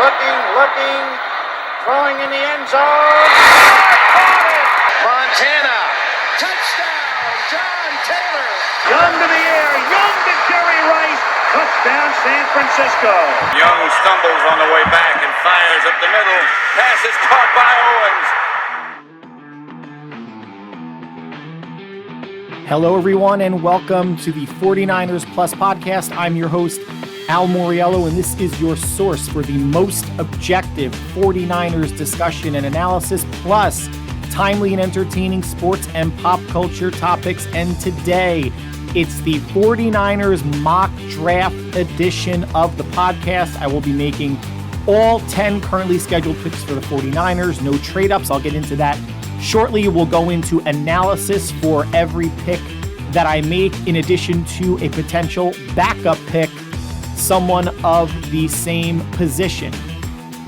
looking, throwing in the end zone. Caught it! Montana, touchdown, John Taylor. Young to the air, Young to Jerry Rice, touchdown San Francisco. Young stumbles on the way back and fires up the middle. Pass is caught by Owens. Hello, everyone, and welcome to the 49ers Plus podcast. I'm your host, Al Moriello, and this is your source for the most objective 49ers discussion and analysis, plus timely and entertaining sports and pop culture topics. And today, it's the 49ers mock draft edition of the podcast. I will be making all 10 currently scheduled picks for the 49ers. No trade-ups. I'll get into that shortly. We'll go into analysis for every pick that I make, in addition to a potential backup pick, someone of the same position.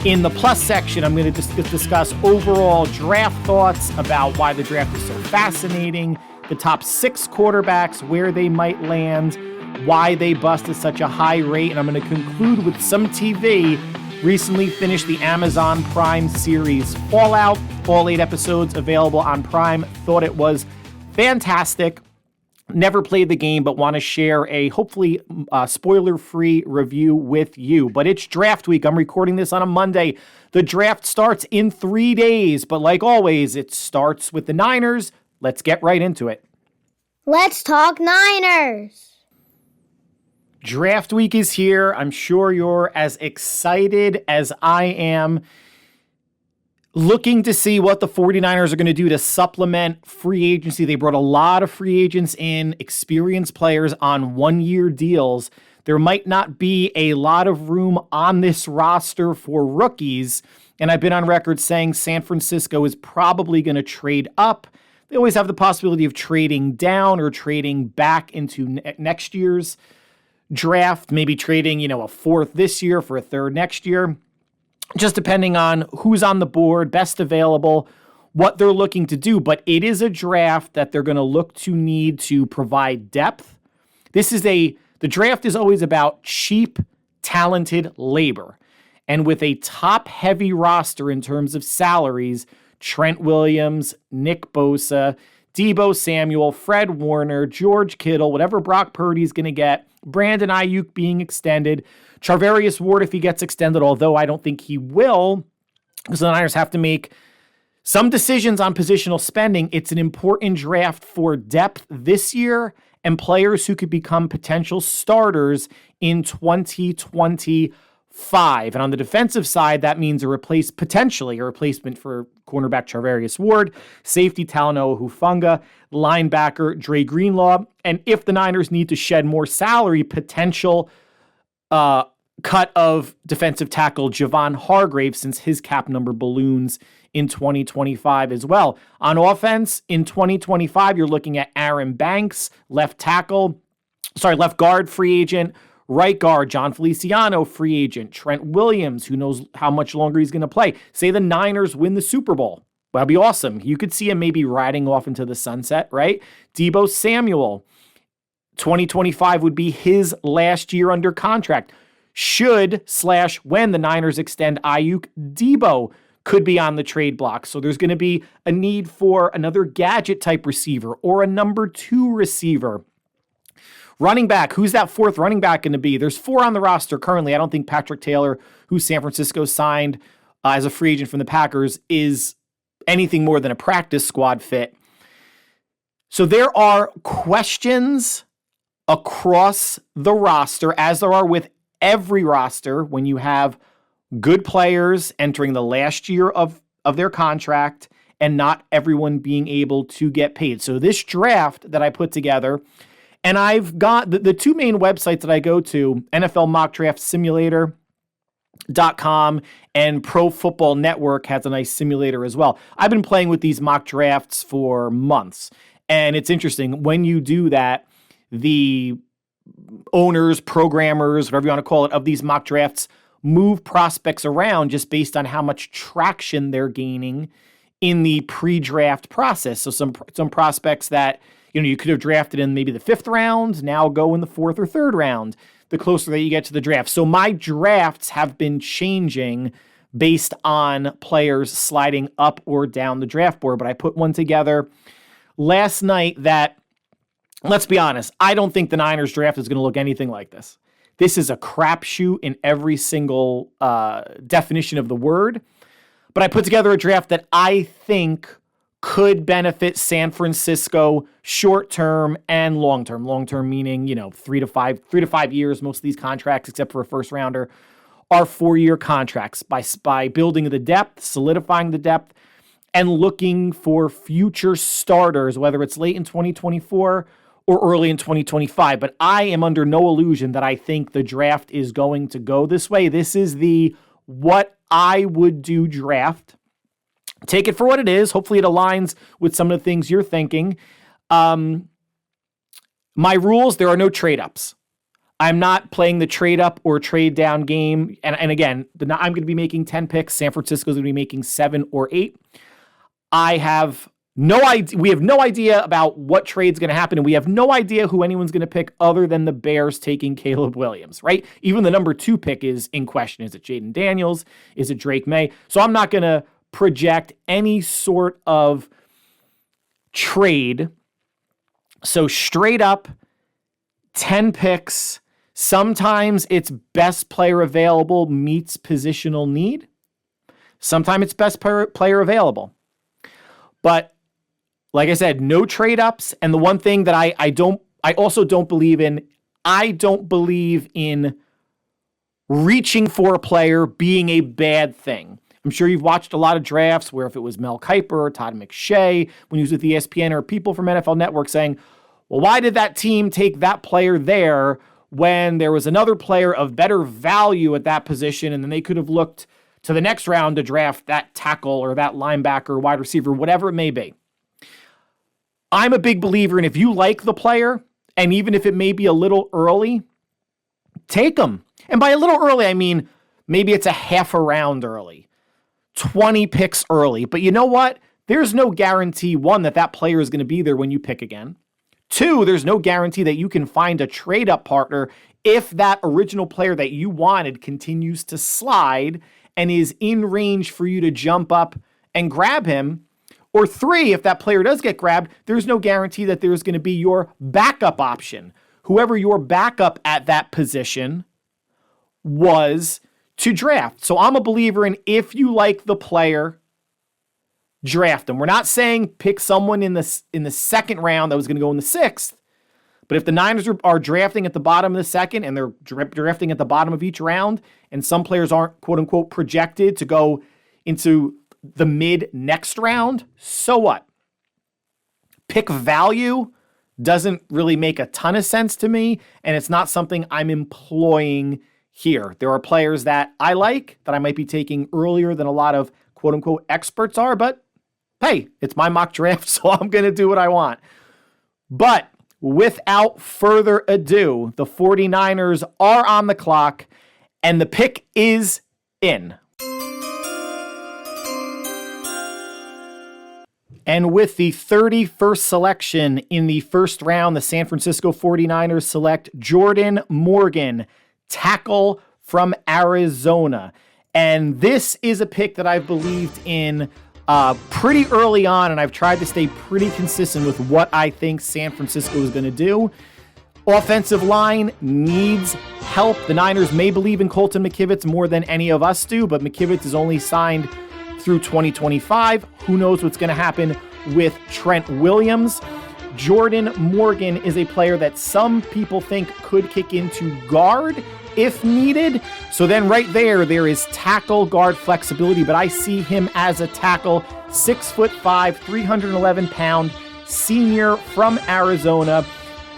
In the plus section, I'm going to discuss overall draft thoughts about why the draft is so fascinating, the top 6 quarterbacks, where they might land, why they bust at such a high rate, and I'm going to conclude with some TV. Recently finished the Amazon Prime series Fallout, all 8 episodes available on Prime. Thought it was fantastic. Never played the game, but want to share a hopefully spoiler-free review with you. But it's draft week. I'm recording this on a Monday. The draft starts in 3 days, but like always, it starts with the Niners. Let's get right into it. Let's talk Niners. Draft week is here. I'm sure you're as excited as I am. Looking to see what the 49ers are going to do to supplement free agency. They brought a lot of free agents in, experienced players on one-year deals. There might not be a lot of room on this roster for rookies, and I've been on record saying San Francisco is probably going to trade up. They always have the possibility of trading down or trading back into next year's draft, maybe trading, a fourth this year for a third next year, just depending on who's on the board, best available, what they're looking to do. But it is a draft that they're going to look to need to provide depth. The draft is always about cheap, talented labor. And with a top-heavy roster in terms of salaries, Trent Williams, Nick Bosa, Deebo Samuel, Fred Warner, George Kittle, whatever Brock Purdy's going to get, Brandon Ayuk being extended, Charvarius Ward if he gets extended, although I don't think he will, because the Niners have to make some decisions on positional spending. It's an important draft for depth this year and players who could become potential starters in 2025. And on the defensive side, that means potentially a replacement for cornerback Charvarius Ward, safety Talanoa Hufanga, linebacker Dre Greenlaw, and if the Niners need to shed more salary, potential cut of defensive tackle Javon Hargrave, since his cap number balloons in 2025 as well. On offense, in 2025, you're looking at Aaron Banks, left guard, free agent, right guard, John Feliciano, free agent, Trent Williams, who knows how much longer he's going to play. Say the Niners win the Super Bowl. That'd be awesome. You could see him maybe riding off into the sunset, right? Deebo Samuel, 2025 would be his last year under contract. When the Niners extend Ayuk, Deebo could be on the trade block. So there's going to be a need for another gadget type receiver or a number 2 receiver. Running back, who's that 4th running back going to be? There's 4 on the roster currently. I don't think Patrick Taylor, who San Francisco signed as a free agent from the Packers, is anything more than a practice squad fit. So there are questions across the roster, as there are with every roster when you have good players entering the last year of their contract and not everyone being able to get paid. So this draft that I put together, and I've got the 2 main websites that I go to, NFL Mock Draft Simulator.com and Pro Football Network has a nice simulator as well. I've been playing with these mock drafts for months, and it's interesting. When you do that, the owners, programmers, whatever you want to call it, of these mock drafts move prospects around just based on how much traction they're gaining in the pre-draft process. So some prospects that you could have drafted in maybe the 5th round now go in the 4th or 3rd round. the closer that you get to the draft. So my drafts have been changing based on players sliding up or down the draft board. But I put one together last night that, let's be honest, I don't think the Niners draft is going to look anything like this. This is a crapshoot in every single definition of the word. But I put together a draft that I think could benefit San Francisco short-term and long-term. Long-term meaning, 3 to 5 years. Most of these contracts, except for a first rounder, are 4-year contracts. By building the depth, solidifying the depth, and looking for future starters, whether it's late in 2024 or early in 2025. But I am under no illusion that I think the draft is going to go this way. This is the what I would do draft. Take it for what it is. Hopefully it aligns with some of the things you're thinking. My rules, there are no trade-ups. I'm not playing the trade-up or trade-down game. And again, I'm going to be making 10 picks. San Francisco is going to be making 7 or 8. I have no idea. We have no idea about what trade's going to happen, and we have no idea who anyone's going to pick other than the Bears taking Caleb Williams, right? Even the number 2 pick is in question. Is it Jaden Daniels? Is it Drake May? So I'm not going to project any sort of trade. So straight up, 10 picks. Sometimes it's best player available meets positional need. Sometimes it's best player available. But like I said, no trade-ups. And the one thing that I also don't believe in, I don't believe in reaching for a player being a bad thing. I'm sure you've watched a lot of drafts where if it was Mel Kiper or Todd McShay when he was with ESPN, or people from NFL Network saying, well, why did that team take that player there when there was another player of better value at that position, and then they could have looked to the next round to draft that tackle or that linebacker, wide receiver, whatever it may be. I'm a big believer in, if you like the player, and even if it may be a little early, take them. And by a little early, I mean maybe it's a half a round early, 20 picks early. But you know what? There's no guarantee, one, that player is going to be there when you pick again. 2, there's no guarantee that you can find a trade-up partner if that original player that you wanted continues to slide and is in range for you to jump up and grab him. Or 3, if that player does get grabbed, there's no guarantee that there's going to be your backup option. Whoever your backup at that position was to draft. So I'm a believer in, if you like the player, draft them. We're not saying pick someone in the second round that was going to go in the 6th. But if the Niners are drafting at the bottom of the second, and they're drafting at the bottom of each round, and some players aren't, quote unquote, projected to go into the mid next round, so what? Pick value doesn't really make a ton of sense to me, and it's not something I'm employing here. There are players that I like that I might be taking earlier than a lot of, quote unquote, experts are, but hey, it's my mock draft, so I'm going to do what I want. But without further ado, the 49ers are on the clock, and the pick is in. And with the 31st selection in the first round, the San Francisco 49ers select Jordan Morgan, tackle from Arizona. And this is a pick that I've believed in pretty early on, and I've tried to stay pretty consistent with what I think San Francisco is going to do. Offensive line needs help. The Niners may believe in Colton McKivitz more than any of us do, but McKivitz is only signed through 2025. Who knows what's going to happen with Trent Williams? Jordan Morgan is a player that some people think could kick into guard if needed. So then right there is tackle guard flexibility, but I see him as a tackle. 6'5", 311-pound senior from Arizona.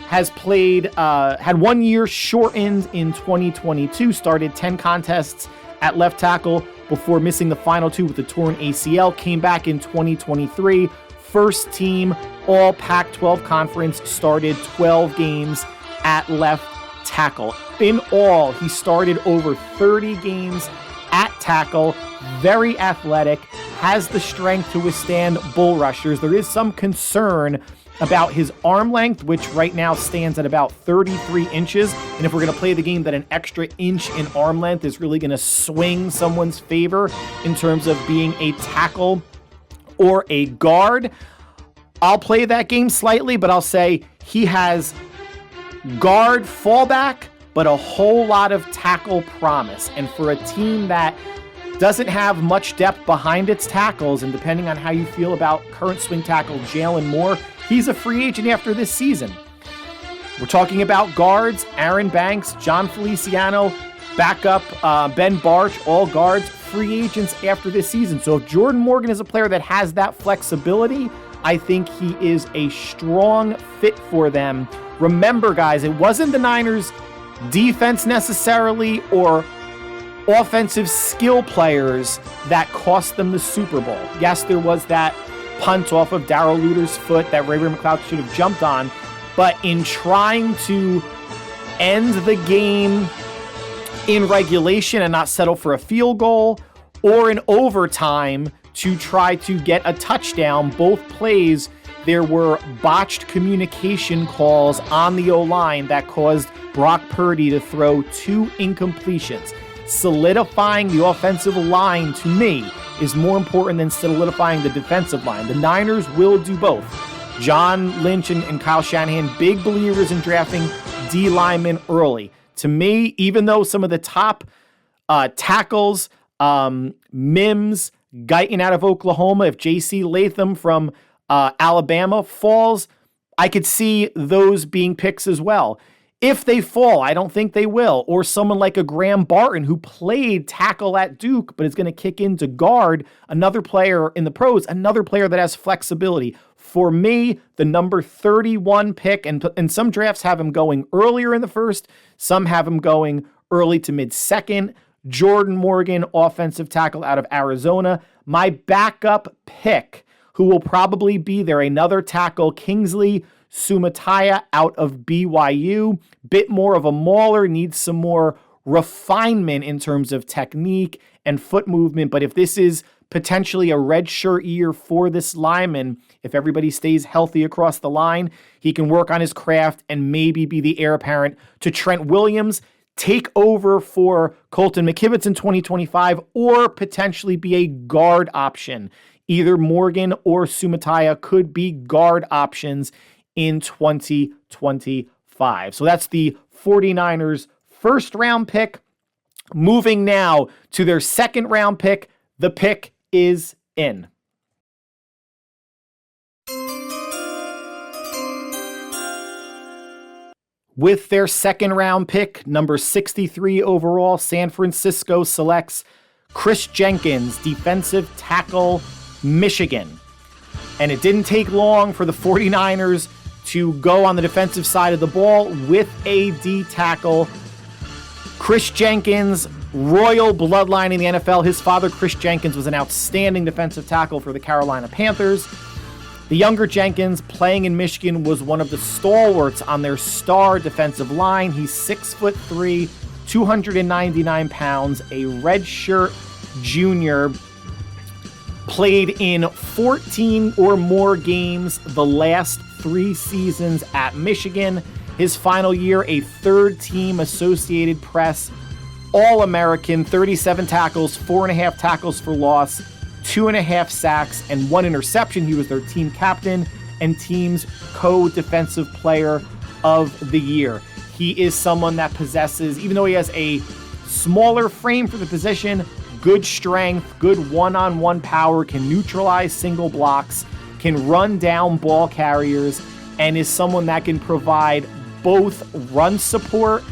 Has played, had 1 year shortened in 2022, started 10 contests at left tackle before missing the final 2 with a torn ACL, came back in 2023, first team all Pac-12 conference, started 12 games at left tackle. In all, he started over 30 games at tackle, very athletic, has the strength to withstand bull rushers. There is some concern about his arm length, which right now stands at about 33 inches. And if we're going to play the game that an extra inch in arm length is really going to swing someone's favor in terms of being a tackle or a guard, I'll play that game slightly, but I'll say he has guard fallback, but a whole lot of tackle promise. And for a team that doesn't have much depth behind its tackles, and depending on how you feel about current swing tackle Jalen Moore, he's a free agent after this season. We're talking about guards, Aaron Banks, John Feliciano, backup Ben Barch, all guards, free agents after this season. So if Jordan Morgan is a player that has that flexibility, I think he is a strong fit for them. Remember, guys, it wasn't the Niners' defense necessarily or offensive skill players that cost them the Super Bowl. Yes, there was that punt off of Darrell Luter's foot that Ray McCloud should have jumped on, but in trying to end the game in regulation and not settle for a field goal or in overtime to try to get a touchdown, both plays, there were botched communication calls on the O-line that caused Brock Purdy to throw 2 incompletions. Solidifying the offensive line, to me, is more important than solidifying the defensive line. The Niners will do both. John Lynch and Kyle Shanahan, big believers in drafting D linemen early. To me, even though some of the top tackles, Mims, Guyton out of Oklahoma, if J.C. Latham from Alabama falls, I could see those being picks as well. If they fall, I don't think they will. Or someone like a Graham Barton who played tackle at Duke, but is going to kick into guard, another player in the pros, another player that has flexibility. For me, the number 31 pick, and some drafts have him going earlier in the first, some have him going early to mid-second. Jordan Morgan, offensive tackle out of Arizona. My backup pick, who will probably be there, another tackle, Kingsley Sumataya out of BYU. Bit more of a mauler, needs some more refinement in terms of technique and foot movement. But if this is potentially a redshirt year for this lineman, if everybody stays healthy across the line, he can work on his craft and maybe be the heir apparent to Trent Williams, take over for Colton McKivitz in 2025, or potentially be a guard option. Either Morgan or Sumataya could be guard options in 2025. So that's the 49ers' first round pick. Moving now to their second round pick. The pick is in. With their second round pick, number 63 overall, San Francisco selects Chris Jenkins, defensive tackle, Michigan. And it didn't take long for the 49ers to go on the defensive side of the ball with a D tackle. Chris Jenkins, royal bloodline in the NFL. His father, Chris Jenkins, was an outstanding defensive tackle for the Carolina Panthers. The younger Jenkins, playing in Michigan, was one of the stalwarts on their star defensive line. He's 6'3", 299 pounds, a redshirt junior, played in 14 or more games the last 3 seasons at Michigan. His final year, a third-team Associated Press All-American, 37 tackles, 4.5 tackles for loss, 2.5 sacks, and 1 interception. He was their team captain and team's co-defensive player of the year. He is someone that possesses, even though he has a smaller frame for the position, good strength, good one-on-one power, can neutralize single blocks, can run down ball carriers, and is someone that can provide both run support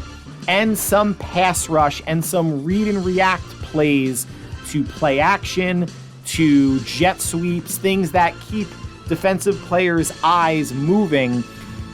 and some pass rush and some read and react plays to play action, to jet sweeps, things that keep defensive players' eyes moving.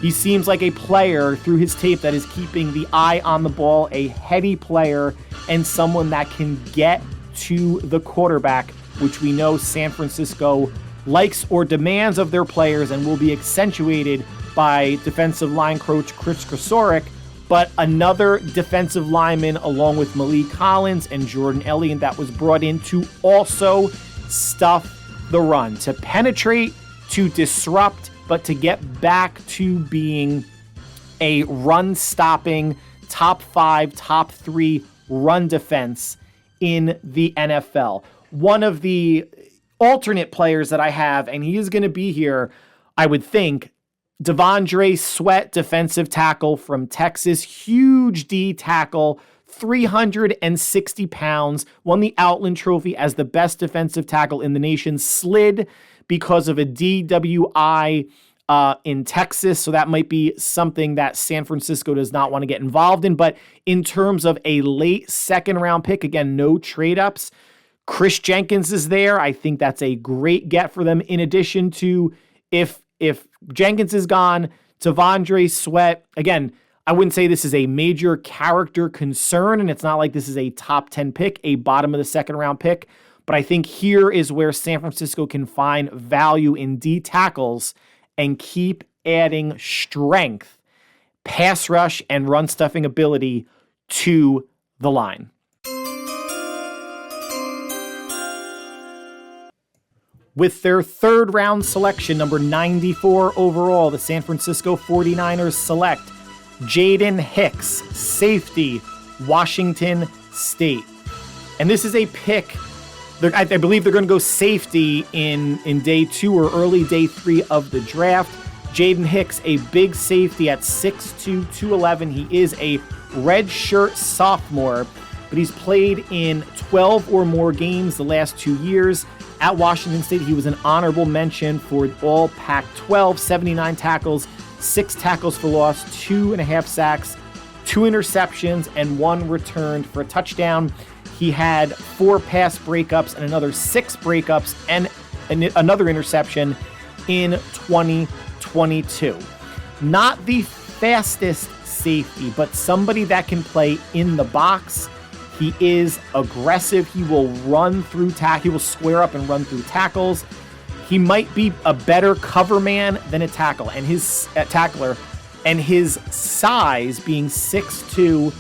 He seems like a player through his tape that is keeping the eye on the ball, a heady player, and someone that can get to the quarterback, which we know San Francisco likes or demands of their players and will be accentuated by defensive line coach Chris Krasoric. But another defensive lineman along with Malik Collins and Jordan Elliott that was brought in to also stuff the run, to penetrate, to disrupt, but to get back to being a run-stopping, top 5, top 3 run defense in the NFL. One of the alternate players that I have, and he is going to be here, I would think, Devondre Sweat, defensive tackle from Texas, huge D tackle, 360 pounds, won the Outland Trophy as the best defensive tackle in the nation, slid because of a DWI in Texas, so that might be something that San Francisco does not want to get involved in. But in terms of a late second-round pick, again, no trade-ups, Chris Jenkins is there. I think that's a great get for them. In addition to, if Jenkins is gone, Devondre Sweat, again, I wouldn't say this is a major character concern, and it's not like this is a top 10 pick, a bottom of the second round pick, but I think here is where San Francisco can find value in D tackles and keep adding strength, pass rush, and run stuffing ability to the line. With their third round selection, number 94 overall, the San Francisco 49ers select Jaden Hicks, safety, Washington State. And this is a pick, I believe they're going to go safety in day 2 or early day 3 of the draft. Jaden Hicks, a big safety at 6'2", 211. He is a redshirt sophomore, but he's played in 12 or more games the last 2 years. At Washington State, he was an honorable mention for all Pac-12, 79 tackles, 6 tackles for loss, 2.5 sacks, 2 interceptions, and 1 returned for a touchdown. He had 4 pass breakups and another 6 breakups and another interception in 2022. Not the fastest safety, but somebody that can play in the box. He is aggressive. He will run through he will square up and run through tackles. He might be a better cover man than a tackler, and his size, being 6'2",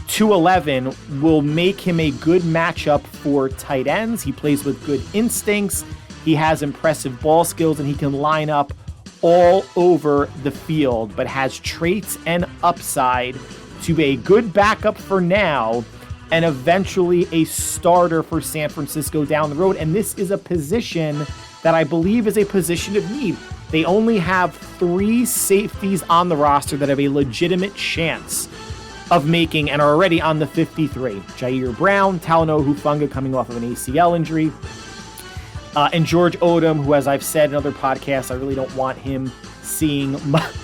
211, will make him a good matchup for tight ends. He plays with good instincts. He has impressive ball skills, and he can line up all over the field, but has traits and upside to be a good backup for now and eventually a starter for San Francisco down the road. And this is a position that I believe is a position of need. They only have 3 safeties on the roster that have a legitimate chance of making and are already on the 53. Jair Brown, Talanoa Hufanga coming off of an ACL injury, and George Odom, who, as I've said in other podcasts, I really don't want him seeing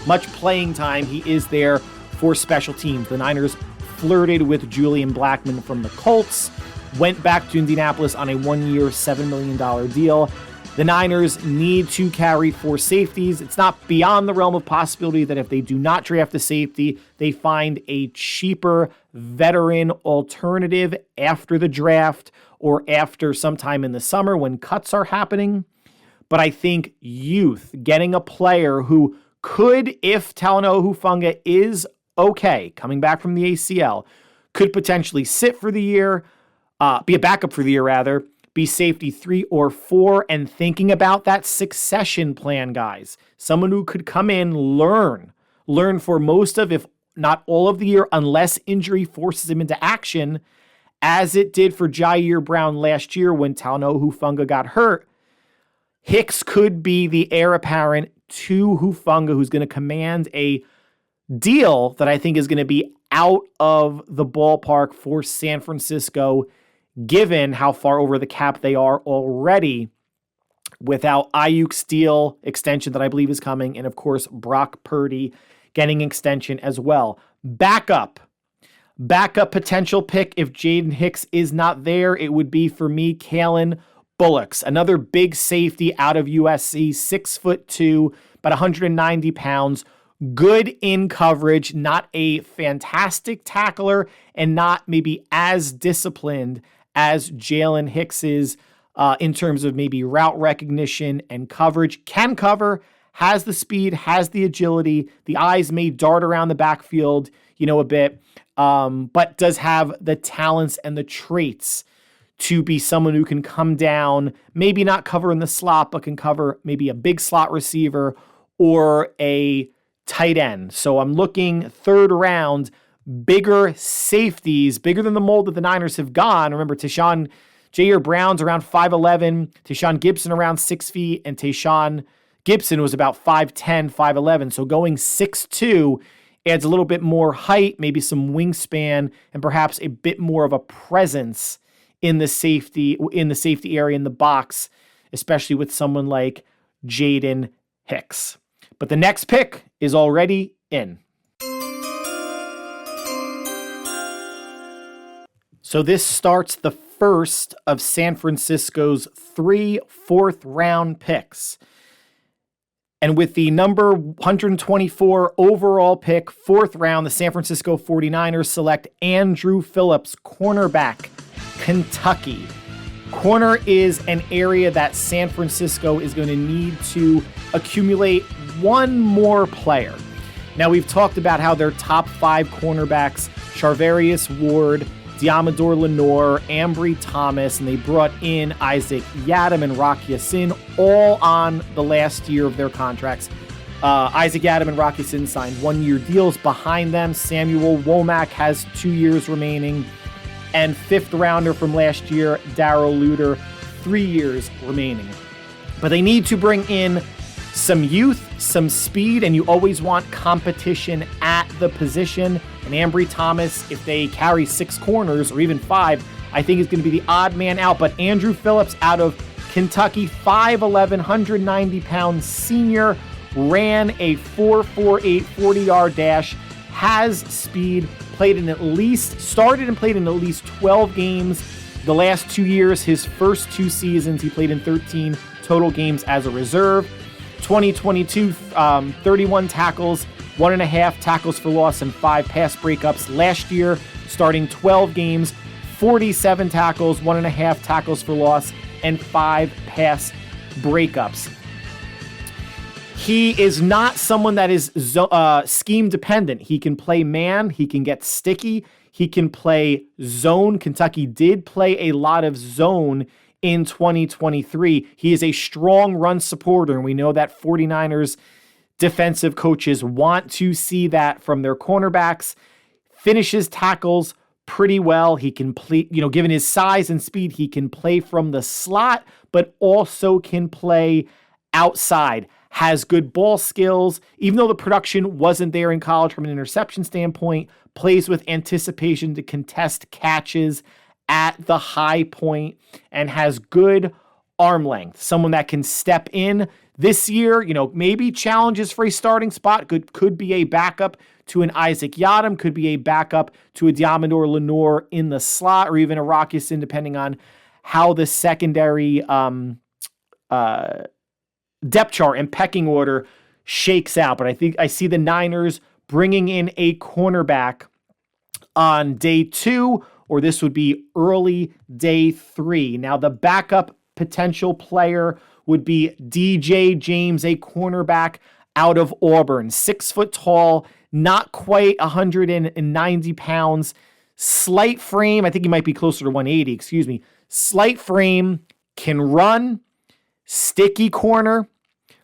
much playing time. He is there for special teams. The Niners flirted with Julian Blackmon from the Colts, went back to Indianapolis on a 1-year, $7 million deal. The Niners need to carry 4 safeties. It's not beyond the realm of possibility that if they do not draft a safety, they find a cheaper veteran alternative after the draft or after sometime in the summer when cuts are happening. But I think youth, getting a player who could, if Talanoa Hufanga is okay, coming back from the ACL, could potentially sit for the year, be a backup for the year rather, be safety 3 or 4, and thinking about that succession plan, guys. Someone who could come in, learn for most of, if not all of the year, unless injury forces him into action, as it did for Jair Brown last year when Talanoa Hufanga got hurt. Hicks could be the heir apparent to Hufanga, who's going to command a deal that I think is going to be out of the ballpark for San Francisco, given how far over the cap they are already, without Ayuk's deal extension that I believe is coming, and of course Brock Purdy getting extension as well. Backup potential pick if Jaden Hicks is not there, it would be for me Kalen Bullocks, another big safety out of USC, 6'2", about 190 pounds. Good in coverage, not a fantastic tackler, and not maybe as disciplined as Jalen Hicks is in terms of maybe route recognition and coverage. Can cover, has the speed, has the agility. The eyes may dart around the backfield, a bit, but does have the talents and the traits to be someone who can come down, maybe not cover in the slot, but can cover maybe a big slot receiver or a tight end. So I'm looking third round, bigger safeties, bigger than the mold that the Niners have gone. Remember, Jair Brown's around 5'11", Tashawn Gibson around 6 feet, and Tashawn Gibson was about 5'10", 5'11". So going 6'2" adds a little bit more height, maybe some wingspan, and perhaps a bit more of a presence in the safety area in the box, especially with someone like Jaden Hicks. But the next pick is already in. So this starts the first of San Francisco's 3 fourth-round picks. And with the number 124 overall pick, 4th round, the San Francisco 49ers select Andrew Phillips, cornerback, Kentucky. Corner is an area that San Francisco is going to need to accumulate one more player. Now, we've talked about how their top 5 cornerbacks, Charvarius Ward, Diamador Lenore, Ambry Thomas, and they brought in Isaac Yiadom and Rock Ya-Sin, all on the last year of their contracts. Isaac Yiadom and Rock Ya-Sin signed 1-year deals. Behind them, Samuel Womack has 2 years remaining. And 5th rounder from last year, Darrell Luter, 3 years remaining. But they need to bring in some youth, some speed, and you always want competition at the position. And Ambry Thomas, if they carry 6 corners or even 5, I think is going to be the odd man out. But Andrew Phillips out of Kentucky, 5'11", 190-pound senior, ran a 4.48 40-yard dash, has speed, started and played in at least 12 games the last 2 years. His first 2 seasons, he played in 13 total games as a reserve. 2022, 31 tackles, 1.5 tackles for loss, and 5 pass breakups. Last year, starting 12 games, 47 tackles, 1.5 tackles for loss, and 5 pass breakups. He is not someone that is scheme dependent. He can play man. He can get sticky. He can play zone. Kentucky did play a lot of zone in 2023. He is a strong run supporter, and we know that 49ers defensive coaches want to see that from their cornerbacks. Finishes tackles pretty well. He can play, given his size and speed, he can play from the slot, but also can play outside. Has good ball skills, even though the production wasn't there in college from an interception standpoint, plays with anticipation to contest catches at the high point, and has good arm length. Someone that can step in this year, maybe challenges for a starting spot, could be a backup to an Isaac Yiadom, could be a backup to a Diamador Lenore in the slot, or even a Rock Ya-Sin, depending on how the secondary depth chart and pecking order shakes out. But I think I see the Niners bringing in a cornerback on day 2, or this would be early day 3. Now, the backup potential player would be DJ James, a cornerback out of Auburn. 6 foot tall, not quite 190 pounds, slight frame. I think he might be closer to 180, Slight frame, can run, sticky corner,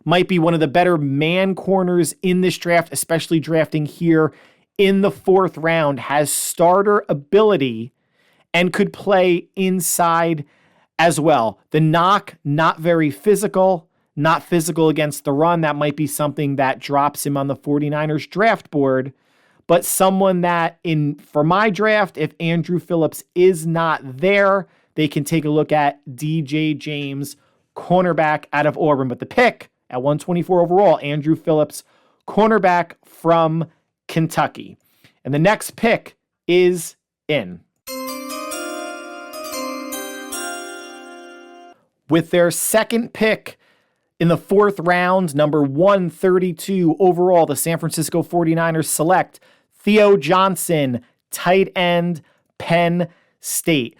might be one of the better man corners in this draft, especially drafting here in the 4th round, has starter ability and could play inside as well. The knock, not very physical, not physical against the run. That might be something that drops him on the 49ers draft board, but someone that for my draft, if Andrew Phillips is not there, they can take a look at DJ James, cornerback out of Auburn. But the pick at 124 overall, Andrew Phillips, cornerback from Kentucky. And the next pick is in. With their second pick in the 4th round, number 132 overall, the San Francisco 49ers select Theo Johnson, tight end, Penn State.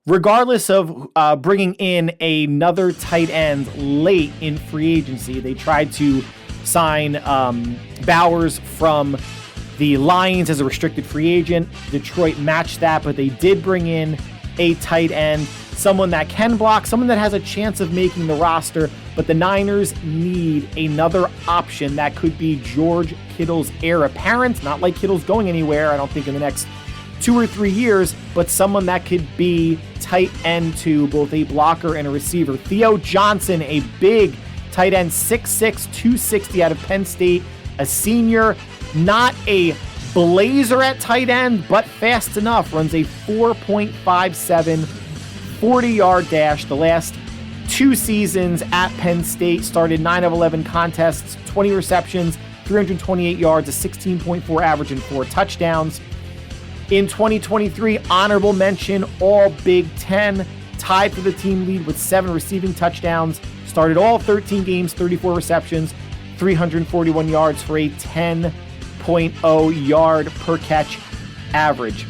Regardless of bringing in another tight end late in free agency, they tried to sign Bowers from the Lions as a restricted free agent. Detroit matched that, but they did bring in a tight end. someone that can block, someone that has a chance of making the roster, but the Niners need another option that could be George Kittle's heir apparent. Not like Kittle's going anywhere, I don't think, in the next 2 or 3 years, but someone that could be tight end to both a blocker and a receiver. Theo Johnson, a big tight end, 6'6", 260 out of Penn State, a senior, not a blazer at tight end, but fast enough, runs a 4.57 40-yard dash. The last 2 seasons at Penn State, started 9 of 11 contests, 20 receptions, 328 yards, a 16.4 average, and 4 touchdowns. In 2023, honorable mention, all Big Ten, tied for the team lead with 7 receiving touchdowns, started all 13 games, 34 receptions, 341 yards for a 10.0 yard per catch average.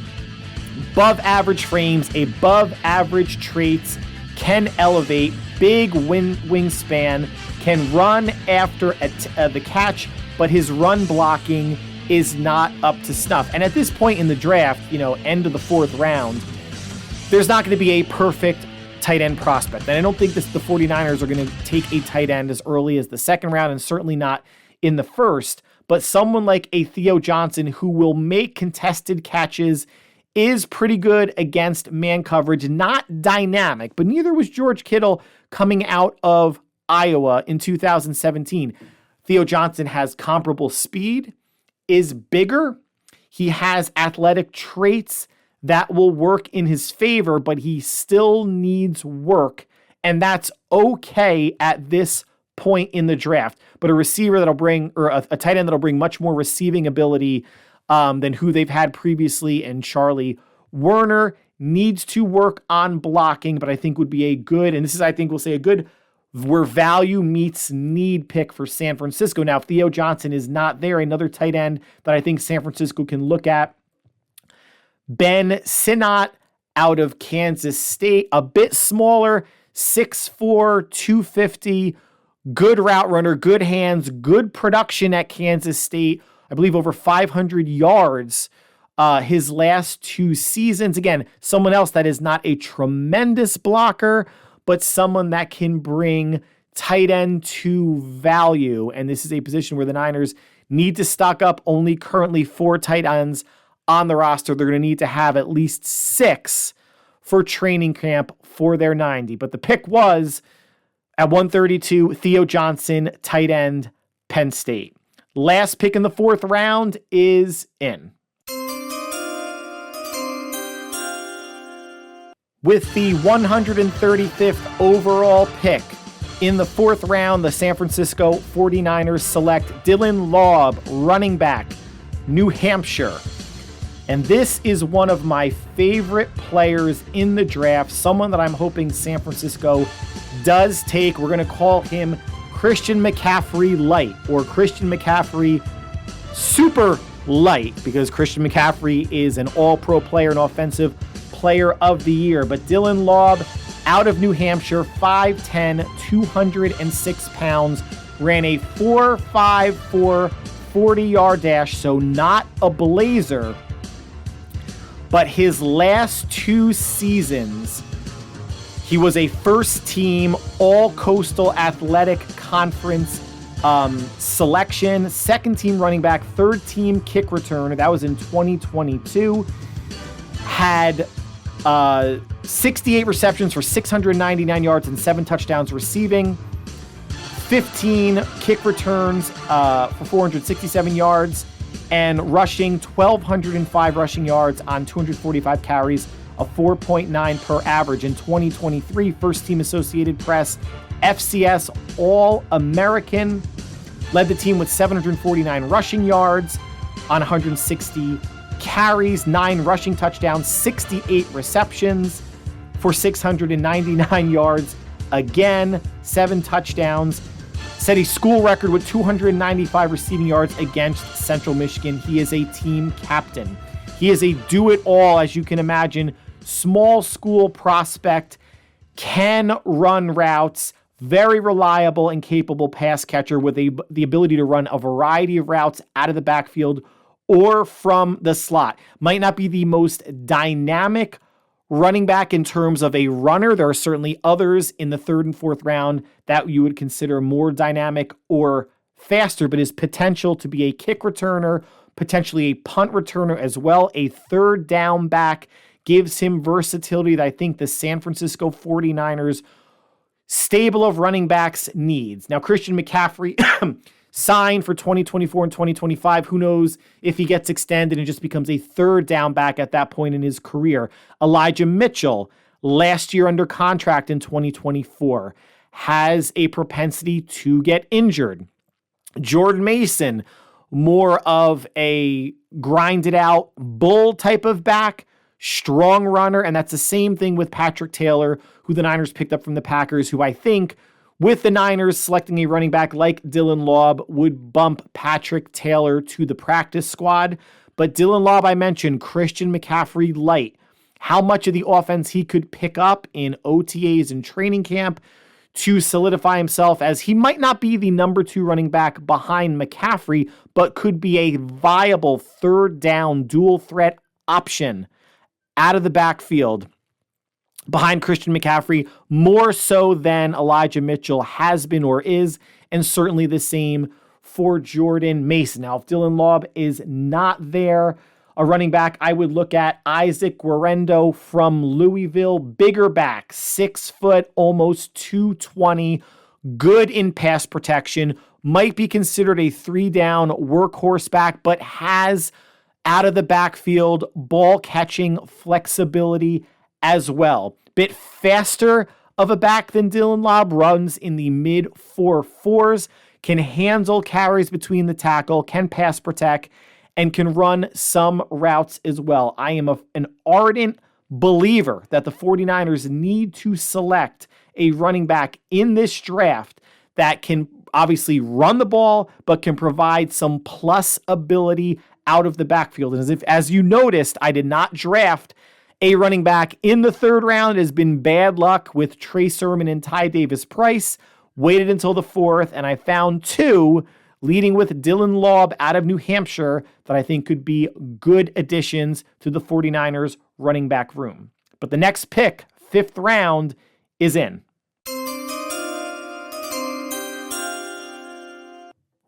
Above average frames, above average traits, can elevate, big wingspan, can run after the catch, but his run blocking is not up to snuff. And at this point in the draft, end of the 4th round, there's not going to be a perfect tight end prospect. And I don't think the 49ers are going to take a tight end as early as the 2nd round, and certainly not in the 1st. But someone like a Theo Johnson who will make contested catches, is pretty good against man coverage, not dynamic, but neither was George Kittle coming out of Iowa in 2017. Theo Johnson has comparable speed, is bigger. He has athletic traits that will work in his favor, but he still needs work, and that's okay at this point in the draft. But a receiver that'll bring, or a tight end that'll bring much more receiving ability than who they've had previously in Charlie Werner, needs to work on blocking, but I think would be a good, and this is, I think we'll say, a good where value meets need pick for San Francisco. Now, if Theo Johnson is not there, another tight end that I think San Francisco can look at, Ben Sinnott out of Kansas State, a bit smaller, 6'4", 250, good route runner, good hands, good production at Kansas State. I believe over 500 yards his last 2 seasons. Again, someone else that is not a tremendous blocker, but someone that can bring tight end to value. And this is a position where the Niners need to stock up. Only currently 4 tight ends on the roster. They're going to need to have at least 6 for training camp for their 90. But the pick was at 132, Theo Johnson, tight end, Penn State. Last pick in the 4th round is in. With the 135th overall pick in the 4th round, the San Francisco 49ers select Dylan Laub, running back, New Hampshire. And this is one of my favorite players in the draft, someone that I'm hoping San Francisco does take. We're going to call him Christian McCaffrey Light, or Christian McCaffrey Super Light, because Christian McCaffrey is an all-pro player, an offensive player of the year. But Dylan Laub out of New Hampshire, 5'10", 206 pounds, ran a 4.54 40-yard dash, so not a blazer. But his last 2 seasons, he was a first-team All-Coastal Athletic Conference selection, second-team running back, third-team kick returner. That was in 2022. Had 68 receptions for 699 yards and 7 touchdowns receiving. 15 kick returns for 467 yards. And rushing, 1,205 rushing yards on 245 carries, a 4.9 per average. In 2023, first-team Associated Press, FCS All-American, led the team with 749 rushing yards on 160 carries, 9 rushing touchdowns, 68 receptions for 699 yards. Again, 7 touchdowns. Set a school record with 295 receiving yards against Central Michigan. He is a team captain. He is a do-it-all, as you can imagine. Small school prospect, can run routes, very reliable and capable pass catcher with the ability to run a variety of routes out of the backfield or from the slot. Might not be the most dynamic running back in terms of a runner. There are certainly others in the 3rd and 4th round that you would consider more dynamic or faster, but his potential to be a kick returner, potentially a punt returner as well, a 3rd down back, gives him versatility that I think the San Francisco 49ers stable of running backs needs. Now, Christian McCaffrey signed for 2024 and 2025. Who knows if he gets extended and just becomes a 3rd down back at that point in his career. Elijah Mitchell, last year under contract in 2024, has a propensity to get injured. Jordan Mason, more of a grinded out bull type of back, strong runner, and that's the same thing with Patrick Taylor, who the Niners picked up from the Packers, who I think with the Niners selecting a running back like Dylan Laub would bump Patrick Taylor to the practice squad. But Dylan Laub, I mentioned, Christian McCaffrey light. How much of the offense he could pick up in OTAs and training camp to solidify himself as he might not be the number 2 running back behind McCaffrey, but could be a viable 3rd down dual threat option out of the backfield behind Christian McCaffrey, more so than Elijah Mitchell has been or is, and certainly the same for Jordan Mason. Now, if Dylan Laub is not there, a running back, I would look at Isaac Guerendo from Louisville, bigger back, 6 foot, almost 220, good in pass protection, might be considered a 3-down workhorse back, but has out of the backfield ball catching flexibility as well. Bit faster of a back than Dylan Laub, runs in the mid 4.4s, can handle carries between the tackle, can pass protect, and can run some routes as well. I am an ardent believer that the 49ers need to select a running back in this draft that can obviously run the ball, but can provide some plus ability out of the backfield. And as you noticed, I did not draft a running back in the 3rd round. It has been bad luck with Trey Sermon and Ty Davis Price. Waited until the 4th, and I found 2, leading with Dylan Laub out of New Hampshire, that I think could be good additions to the 49ers running back room. But the next pick, 5th round, is in.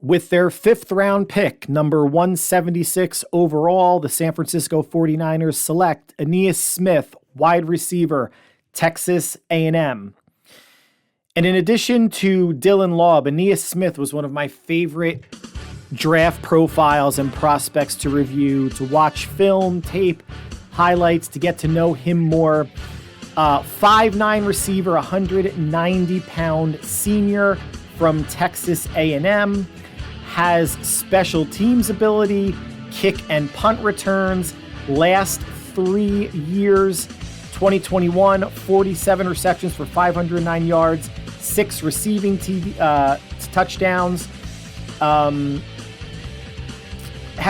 With their 5th round pick, number 176 overall, the San Francisco 49ers select Aeneas Smith, wide receiver, Texas A&M. And in addition to Dylan Laub, Aeneas Smith was one of my favorite draft profiles and prospects to review, to watch film, tape, highlights, to get to know him more. 5'9" receiver, 190-pound senior from Texas A&M. Has special teams ability, kick and punt returns. Last 3 years, 2021, 47 receptions for 509 yards, 6 receiving touchdowns. Had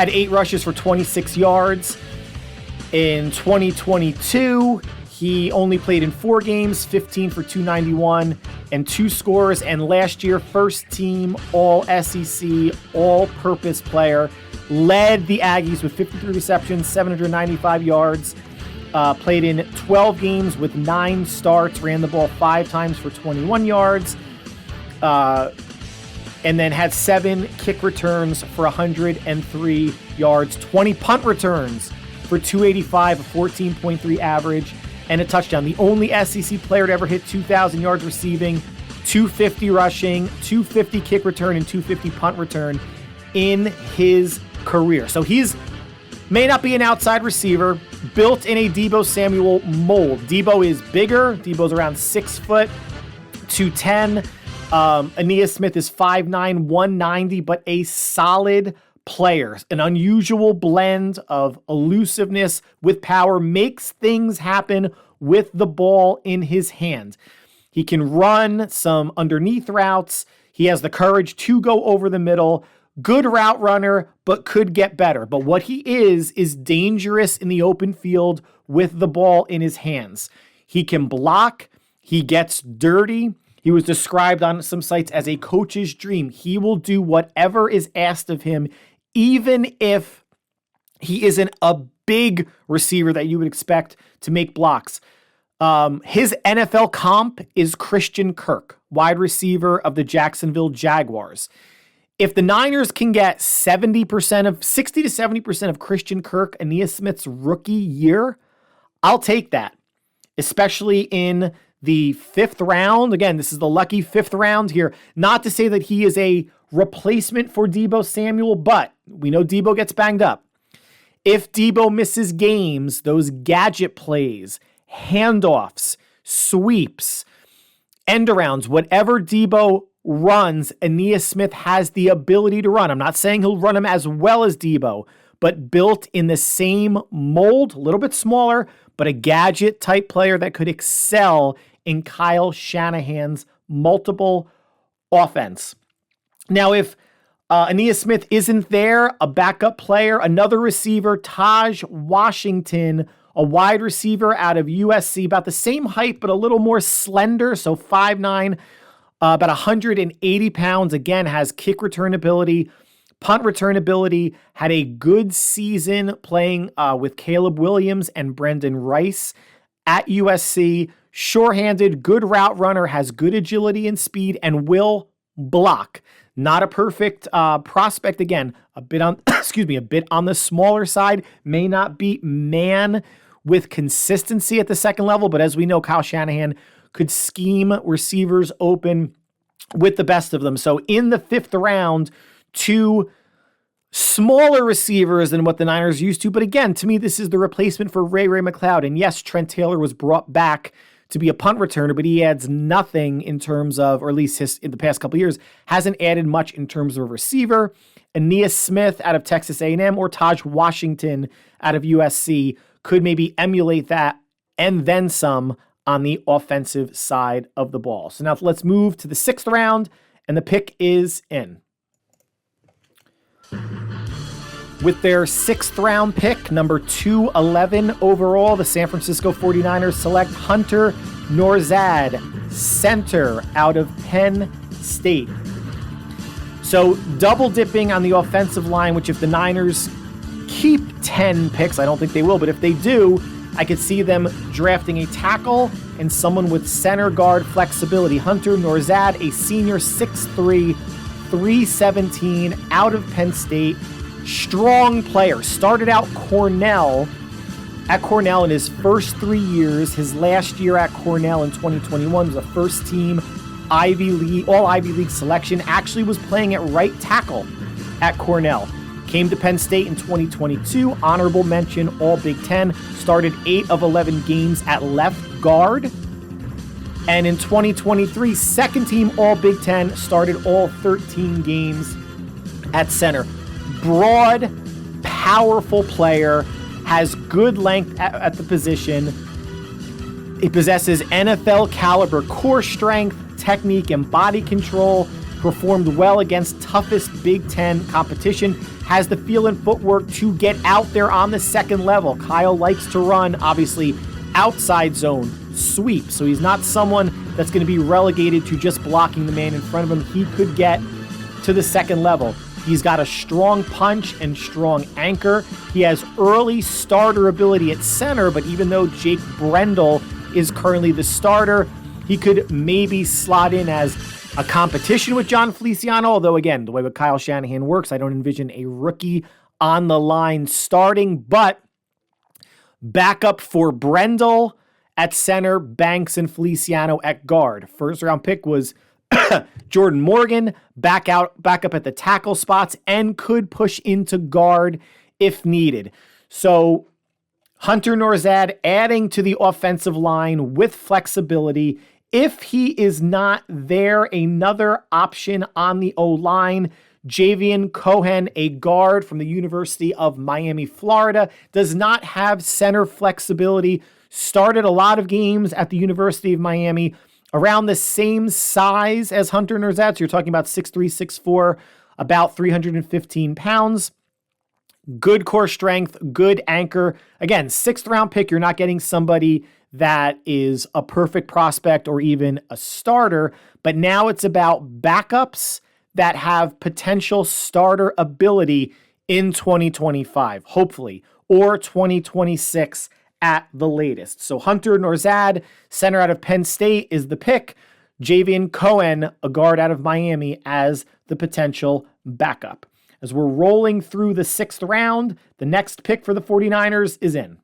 8 rushes for 26 yards. In 2022, he only played in 4 games, 15 for 291 and 2 scores. And last year, first team All SEC, all-purpose player, led the Aggies with 53 receptions, 795 yards. Played in 12 games with 9 starts, ran the ball 5 times for 21 yards. And then had 7 kick returns for 103 yards, 20 punt returns for 285, a 14.3 average, and a touchdown. The only SEC player to ever hit 2,000 yards receiving, 250 rushing, 250 kick return, and 250 punt return in his career. So he's may not be an outside receiver, built in a Deebo Samuel mold. Deebo is bigger. Deebo's around 6 foot, 210. Aeneas Smith is 5'9", 190, but a solid player. An unusual blend of elusiveness with power, makes things happen with the ball in his hand. He can run some underneath routes. He has the courage to go over the middle. Good route runner, but could get better. But what he is dangerous in the open field with the ball in his hands. He can block. He gets dirty. He was described on some sites as a coach's dream. He will do whatever is asked of him, even if He isn't a big receiver that you would expect to make blocks. His NFL comp is Christian Kirk, wide receiver of the Jacksonville Jaguars. If the Niners can get 60 to 70% of Christian Kirk, Ainias Smith's rookie year, I'll take that, especially in the 5th round. Again, this is the lucky 5th round here. Not to say that he is a replacement for Deebo Samuel, but we know Deebo gets banged up. If Deebo misses games, those gadget plays, handoffs, sweeps, end arounds, whatever Deebo runs, Ainias Smith has the ability to run. I'm not saying he'll run them as well as Deebo, but built in the same mold, a little bit smaller, but a gadget type player that could excel in Kyle Shanahan's multiple offense. Now, if Ainias Smith isn't there, a backup player, another receiver, Taj Washington, a wide receiver out of USC, about the same height, but a little more slender, so 5'9", about 180 pounds, again, has kick return ability, punt return ability, had a good season playing with Caleb Williams and Brendan Rice at USC, sure-handed, good route runner, has good agility and speed, and will block. Not a perfect prospect, again, a bit on the smaller side, may not be man with consistency at the second level, but as we know, Kyle Shanahan could scheme receivers open with the best of them. So in the 5th round, 2 smaller receivers than what the Niners used to. But again, to me, this is the replacement for Ray McCloud. And yes, Trent Taylor was brought back to be a punt returner, but he adds nothing in terms of, or at least in the past couple of years, hasn't added much in terms of a receiver. Ainias Smith out of Texas A&M or Taj Washington out of USC could maybe emulate that and then some on the offensive side of the ball. So now let's move to the 6th round, and the pick is in. With their 6th round pick, number 211 overall, the San Francisco 49ers select Hunter Nourzad, center out of Penn State. So double dipping on the offensive line, which if the Niners keep 10 picks, I don't think they will, but if they do, I could see them drafting a tackle and someone with center guard flexibility. Hunter Nourzad, a senior 6'3", 317 out of Penn State. Strong player. Started out at Cornell in his first 3 years. His last year at Cornell in 2021 was a first-team all Ivy League selection. Actually was playing at right tackle at Cornell. Came to Penn State in 2022. Honorable mention, all Big Ten. Started 8 of 11 games at left guard. And in 2023, second-team all Big Ten. Started all 13 games at center. Broad, powerful player, has good length at the position. He possesses NFL caliber core strength, technique, and body control. Performed well against toughest Big Ten competition. Has the feel and footwork to get out there on the second level. Kyle likes to run, obviously, outside zone, sweep. So he's not someone that's going to be relegated to just blocking the man in front of him. He could get to the second level. He's got a strong punch and strong anchor. He has early starter ability at center, but even though Jake Brendel is currently the starter, he could maybe slot in as a competition with John Feliciano, although again, the way that Kyle Shanahan works, I don't envision a rookie on the line starting, but backup for Brendel at center, Banks and Feliciano at guard. First round pick was Jordan Morgan, back up at the tackle spots and could push into guard if needed. So Hunter Nourzad adding to the offensive line with flexibility. If he is not there, another option on the O-line, Javian Cohen, a guard from the University of Miami, Florida, does not have center flexibility. Started a lot of games at the University of Miami, around the same size as Hunter Nourzad. So you're talking about 6'3", 6'4", about 315 pounds. Good core strength, good anchor. Again, 6th round pick. You're not getting somebody that is a perfect prospect or even a starter, but now it's about backups that have potential starter ability in 2025, hopefully, or 2026 at the latest. So Hunter Norzad, center out of Penn State, is the pick. Javion Cohen, a guard out of Miami, as the potential backup. As we're rolling through the 6th round, the next pick for the 49ers is in.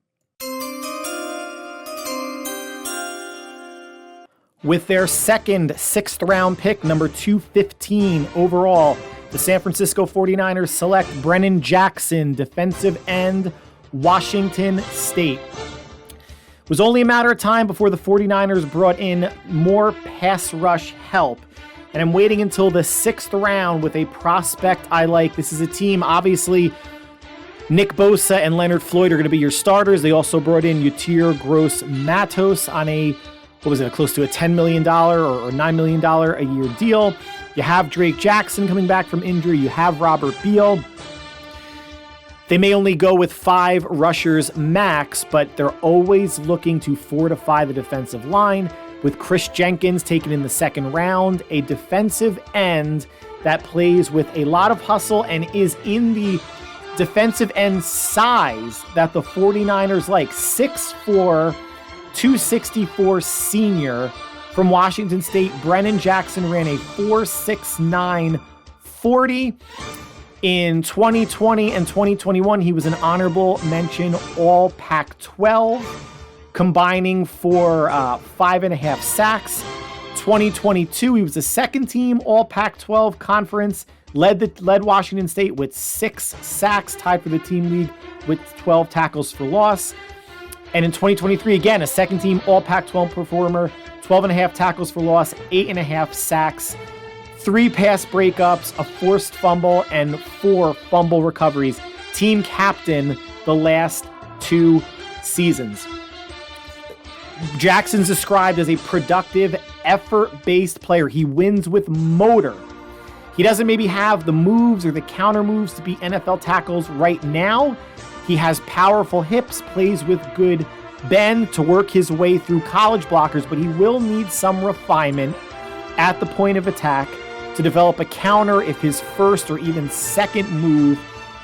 With their second 6th round pick, number 215 overall, the San Francisco 49ers select Brennan Jackson, defensive end, Washington State. It was only a matter of time before the 49ers brought in more pass rush help. And I'm waiting until the 6th round with a prospect I like. This is a team, obviously, Nick Bosa and Leonard Floyd are going to be your starters. They also brought in Yetur Gross-Matos on a close to a $10 million or $9 million a year deal. You have Drake Jackson coming back from injury. You have Robert Beal. They may only go with 5 rushers max, but they're always looking to fortify the defensive line. With Chris Jenkins taken in the 2nd round, a defensive end that plays with a lot of hustle and is in the defensive end size that the 49ers like. 6'4", 264 senior from Washington State. Brennan Jackson ran a 4.69 40. In 2020 and 2021, he was an honorable mention All Pac-12, combining for 5.5 sacks. 2022, he was a second team All Pac-12 conference, led Washington State with 6 sacks, tied for the team lead with 12 tackles for loss. And in 2023, again, a second team All Pac-12 performer, 12.5 tackles for loss, 8.5 sacks, 3 pass breakups, a forced fumble, and 4 fumble recoveries. Team captain the last 2 seasons. Jackson's described as a productive, effort-based player. He wins with motor. He doesn't maybe have the moves or the counter moves to be NFL tackles right now. He has powerful hips, plays with good bend to work his way through college blockers, but he will need some refinement at the point of attack to develop a counter if his first or even second move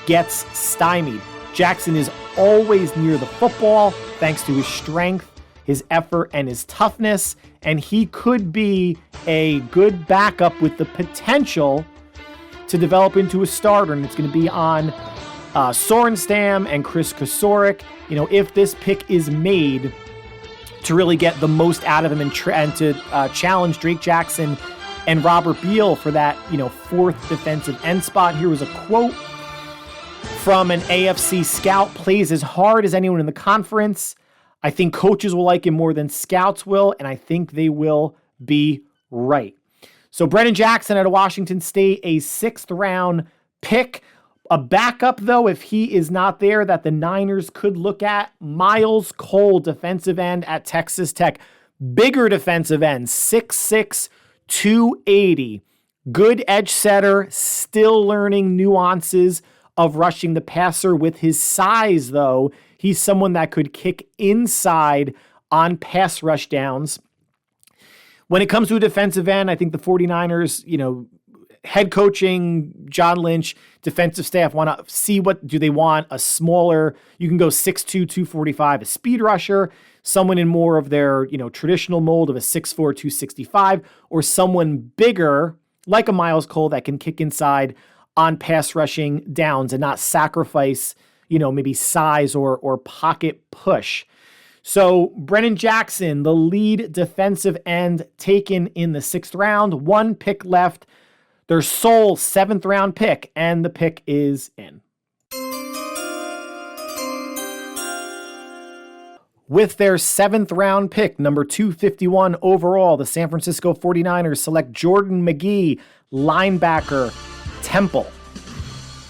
gets stymied. Jackson is always near the football thanks to his strength, his effort, and his toughness, and he could be a good backup with the potential to develop into a starter, and it's going to be on Sorenstam and Chris Kosorik, if this pick is made to really get the most out of him and to challenge Drake Jackson and Robert Beal for that, 4th defensive end spot. Here was a quote from an AFC scout: plays as hard as anyone in the conference. I think coaches will like him more than scouts will, and I think they will be right. So Brennan Jackson out of Washington State, a 6th round pick. A backup, though, if he is not there, that the Niners could look at: Miles Cole, defensive end at Texas Tech. Bigger defensive end, 6'6", 280. Good edge setter, still learning nuances of rushing the passer. With his size, though, he's someone that could kick inside on pass rush downs. When it comes to a defensive end, I think the 49ers, head coaching, John Lynch, defensive staff want to see what do they want. A smaller, you can go 6'2", 245, a speed rusher, someone in more of their, traditional mold of a 6'4", 265, or someone bigger like a Miles Cole that can kick inside on pass rushing downs and not sacrifice, maybe size or pocket push. So Brennan Jackson, the lead defensive end, taken in the 6th round, 1 pick left. Their sole 7th round pick, and the pick is in. With their 7th round pick, number 251 overall, the San Francisco 49ers select Jordan McGee, linebacker, Temple.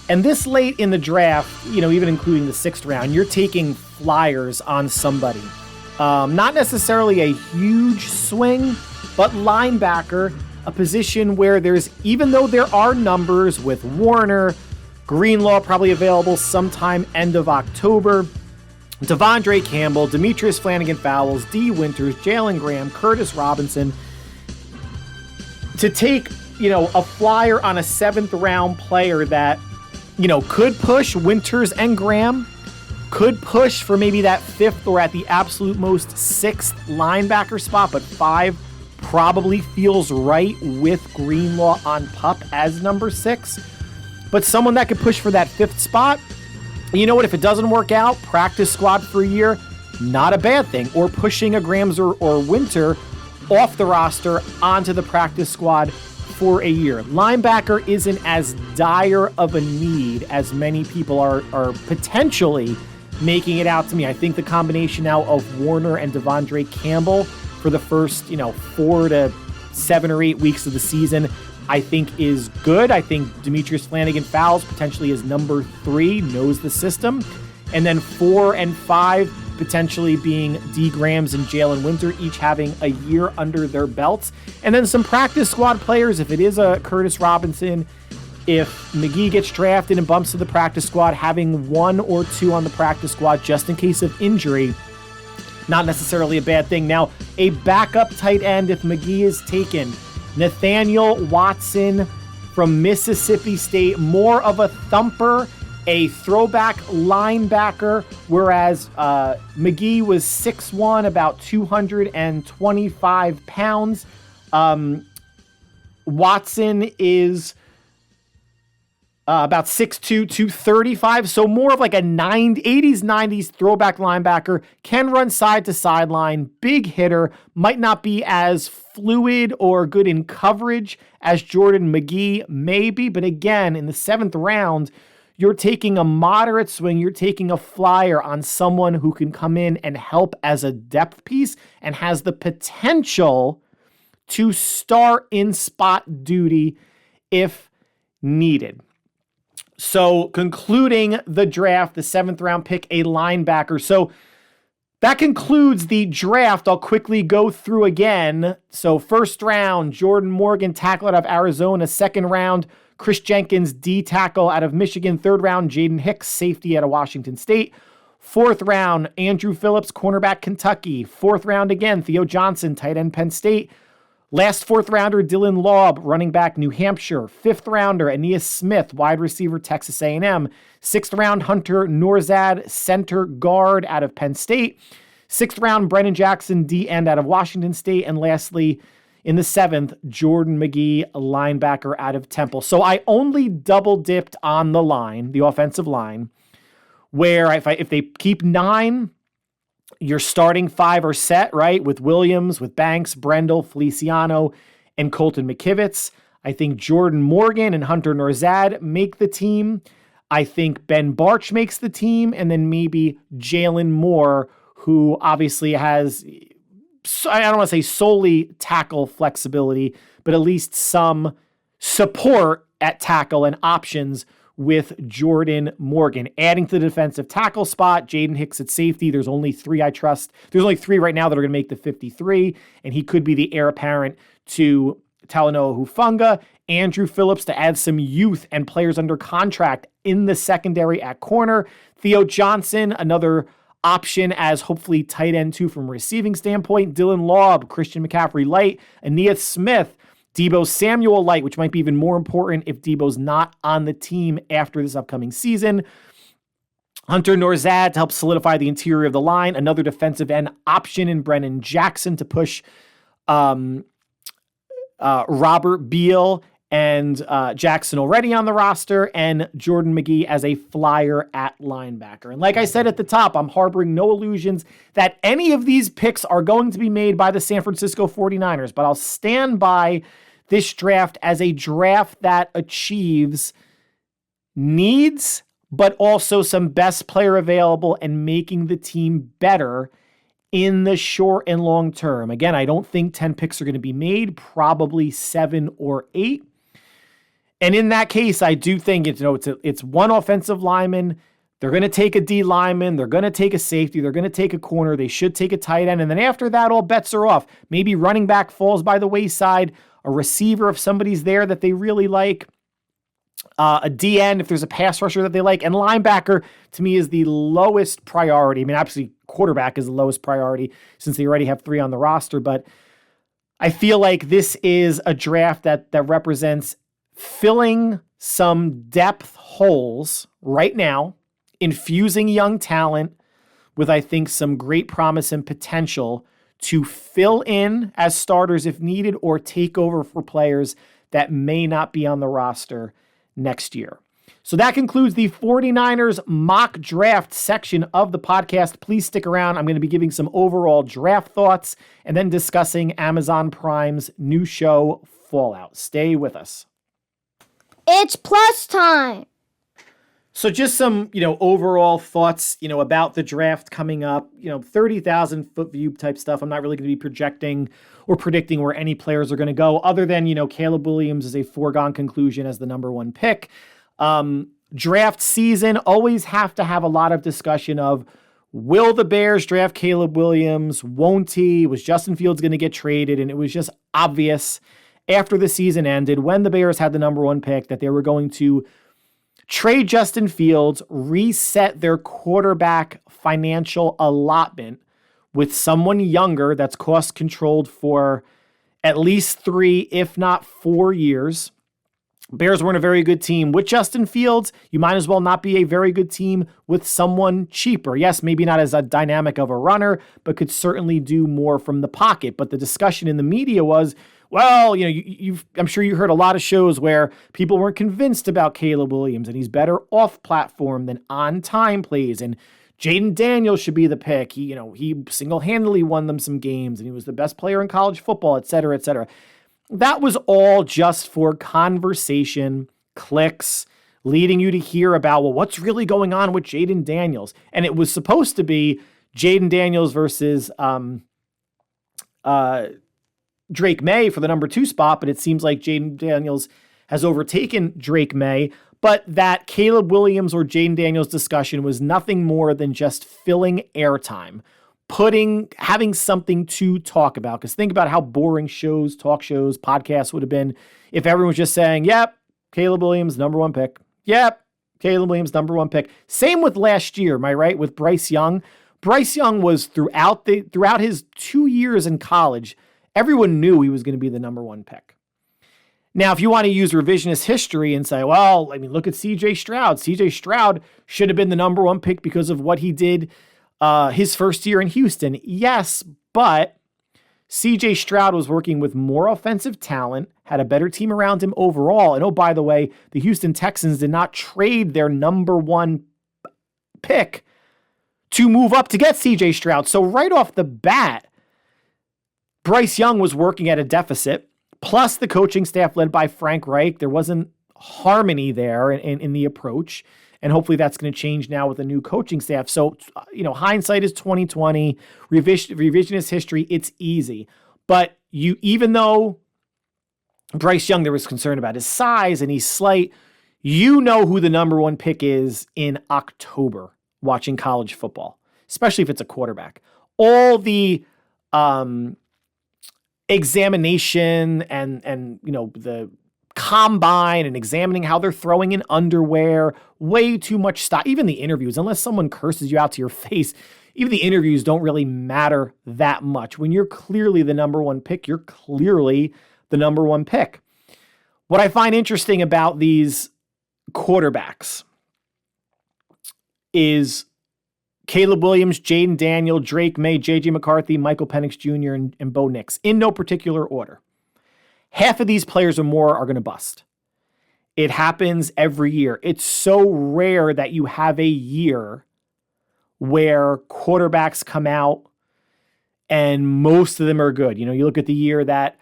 And this late in the draft, even including the 6th round, you're taking flyers on somebody. Not necessarily a huge swing, but linebacker, a position where even though there are numbers with Warner, Greenlaw probably available sometime end of October, Devondre Campbell, Demetrius Flannigan-Fowles, D. Winters, Jalen Graham, Curtis Robinson, to take, a flyer on a 7th round player that could push Winters and Graham, could push for maybe that 5th or at the absolute most 6th linebacker spot, but 5 probably feels right with Greenlaw on PUP as number 6. But someone that could push for that 5th spot, you know what, if it doesn't work out, practice squad for a year, not a bad thing. Or pushing a Grams or Winter off the roster onto the practice squad for a year. Linebacker isn't as dire of a need as many people are potentially making it out to me. I think the combination now of Warner and Devondre Campbell for the first, 4 to 7 or 8 weeks of the season, I think is good. I think Demetrius Flanagan-Fowles potentially is number 3, knows the system. And then 4 and 5 potentially being D. Grams and Jalen Winter, each having a year under their belts. And then some practice squad players, if it is a Curtis Robinson, if McGee gets drafted and bumps to the practice squad, having 1 or 2 on the practice squad just in case of injury, not necessarily a bad thing. Now, a backup tight end, if McGee is taken, Nathaniel Watson from Mississippi State, more of a thumper, a throwback linebacker, whereas McGee was 6'1", about 225 pounds. Watson is about 6'2", 235, so more of like a 80s, 90s throwback linebacker, can run side to sideline, big hitter, might not be as fluid or good in coverage as Jordan McGee may be, but again, in the 7th round, you're taking a moderate swing, you're taking a flyer on someone who can come in and help as a depth piece and has the potential to start in spot duty if needed. So concluding the draft, the 7th round pick, a linebacker. So that concludes the draft. I'll quickly go through again. So 1st round, Jordan Morgan, tackle out of Arizona. 2nd round, Chris Jenkins, D tackle out of Michigan. 3rd round, Jaden Hicks, safety out of Washington State. 4th round, Andrew Phillips, cornerback, Kentucky. 4th round again, Theo Johnson, tight end, Penn State. Last 4th rounder, Dylan Laub, running back, New Hampshire. 5th rounder, Aeneas Smith, wide receiver, Texas A&M. 6th round, Hunter Nourzad, center guard out of Penn State. 6th round, Brennan Jackson, D end out of Washington State. And lastly, in the 7th, Jordan McGee, a linebacker out of Temple. So I only double dipped on the line, the offensive line, where if they keep 9, your starting 5 are set, right? With Williams, with Banks, Brendel, Feliciano, and Colton McKivitz. I think Jordan Morgan and Hunter Nourzad make the team. I think Ben Barch makes the team. And then maybe Jalen Moore, who obviously has, I don't want to say solely tackle flexibility, but at least some support at tackle and options with Jordan Morgan. Adding to the defensive tackle spot, Jaden Hicks at safety. There's only 3 I trust. There's only 3 right now that are going to make the 53, and he could be the heir apparent to Talanoa Hufanga. Andrew Phillips to add some youth and players under contract in the secondary at corner. Theo Johnson, another option as hopefully tight end 2 from a receiving standpoint. Dylan Laub, Christian McCaffrey light, Aeneas Smith, Deebo Samuel light, which might be even more important if Deebo's not on the team after this upcoming season. Hunter Nourzad to help solidify the interior of the line. Another defensive end option in Brennan Jackson to push Robert Beal and Jackson already on the roster, and Jordan McGee as a flyer at linebacker. And like I said at the top, I'm harboring no illusions that any of these picks are going to be made by the San Francisco 49ers, but I'll stand by this draft as a draft that achieves needs, but also some best player available and making the team better in the short and long term. Again, I don't think 10 picks are going to be made, probably 7 or 8. And in that case, I do think it's one offensive lineman. They're going to take a D lineman. They're going to take a safety. They're going to take a corner. They should take a tight end. And then after that, all bets are off. Maybe running back falls by the wayside. A receiver, if somebody's there that they really like. A D end, if there's a pass rusher that they like. And linebacker, to me, is the lowest priority. I mean, obviously, quarterback is the lowest priority since they already have 3 on the roster. But I feel like this is a draft that represents filling some depth holes right now, infusing young talent with, I think, some great promise and potential to fill in as starters if needed or take over for players that may not be on the roster next year. So that concludes the 49ers mock draft section of the podcast. Please stick around. I'm going to be giving some overall draft thoughts and then discussing Amazon Prime's new show, Fallout. Stay with us. It's plus time. So just some, overall thoughts, about the draft coming up, 30,000 foot view type stuff. I'm not really going to be projecting or predicting where any players are going to go other than, Caleb Williams is a foregone conclusion as the number one pick. Draft season, always have to have a lot of discussion of, will the Bears draft Caleb Williams? Won't he? Was Justin Fields going to get traded? And it was just obvious after the season ended, when the Bears had the number one pick, that they were going to trade Justin Fields, reset their quarterback financial allotment with someone younger that's cost controlled for at least 3, if not 4 years. Bears weren't a very good team with Justin Fields. You might as well not be a very good team with someone cheaper. Yes, maybe not as a dynamic of a runner, but could certainly do more from the pocket. But the discussion in the media was, well, I'm sure you heard a lot of shows where people weren't convinced about Caleb Williams and he's better off platform than on time plays. And Jaden Daniels should be the pick. He single-handedly won them some games and he was the best player in college football, et cetera, et cetera. That was all just for conversation, clicks, leading you to hear about, well, what's really going on with Jaden Daniels? And it was supposed to be Jaden Daniels versus Drake May for the number 2 spot, but it seems like Jaden Daniels has overtaken Drake May. But that Caleb Williams or Jaden Daniels discussion was nothing more than just filling airtime, having something to talk about. Because think about how boring shows, talk shows, podcasts would have been if everyone was just saying, yep, Caleb Williams, number 1 pick. Yep, Caleb Williams, number 1 pick. Same with last year, am I right, with Bryce Young? Bryce Young was throughout his 2 years in college, everyone knew he was going to be the number 1 pick. Now, if you want to use revisionist history and say, well, look at C.J. Stroud. C.J. Stroud should have been the number 1 pick because of what he did his first year in Houston. Yes, but C.J. Stroud was working with more offensive talent, had a better team around him overall. And oh, by the way, the Houston Texans did not trade their number 1 pick to move up to get C.J. Stroud. So right off the bat, Bryce Young was working at a deficit, plus the coaching staff led by Frank Reich. There wasn't harmony there in the approach, and hopefully that's going to change now with a new coaching staff. So, hindsight is 2020, revisionist history, it's easy. But even though Bryce Young, there was concern about his size and he's slight, who the number 1 pick is in October watching college football, especially if it's a quarterback. All the examination and the combine and examining how they're throwing in underwear, way too much stock. Even the interviews, unless someone curses you out to your face, even the interviews don't really matter that much. When you're clearly the number 1 pick, you're clearly the number 1 pick. What I find interesting about these quarterbacks is Caleb Williams, Jaden Daniel, Drake May, J.J. McCarthy, Michael Penix Jr., and Bo Nix, in no particular order. Half of these players or more are going to bust. It happens every year. It's so rare that you have a year where quarterbacks come out and most of them are good. You look at the year that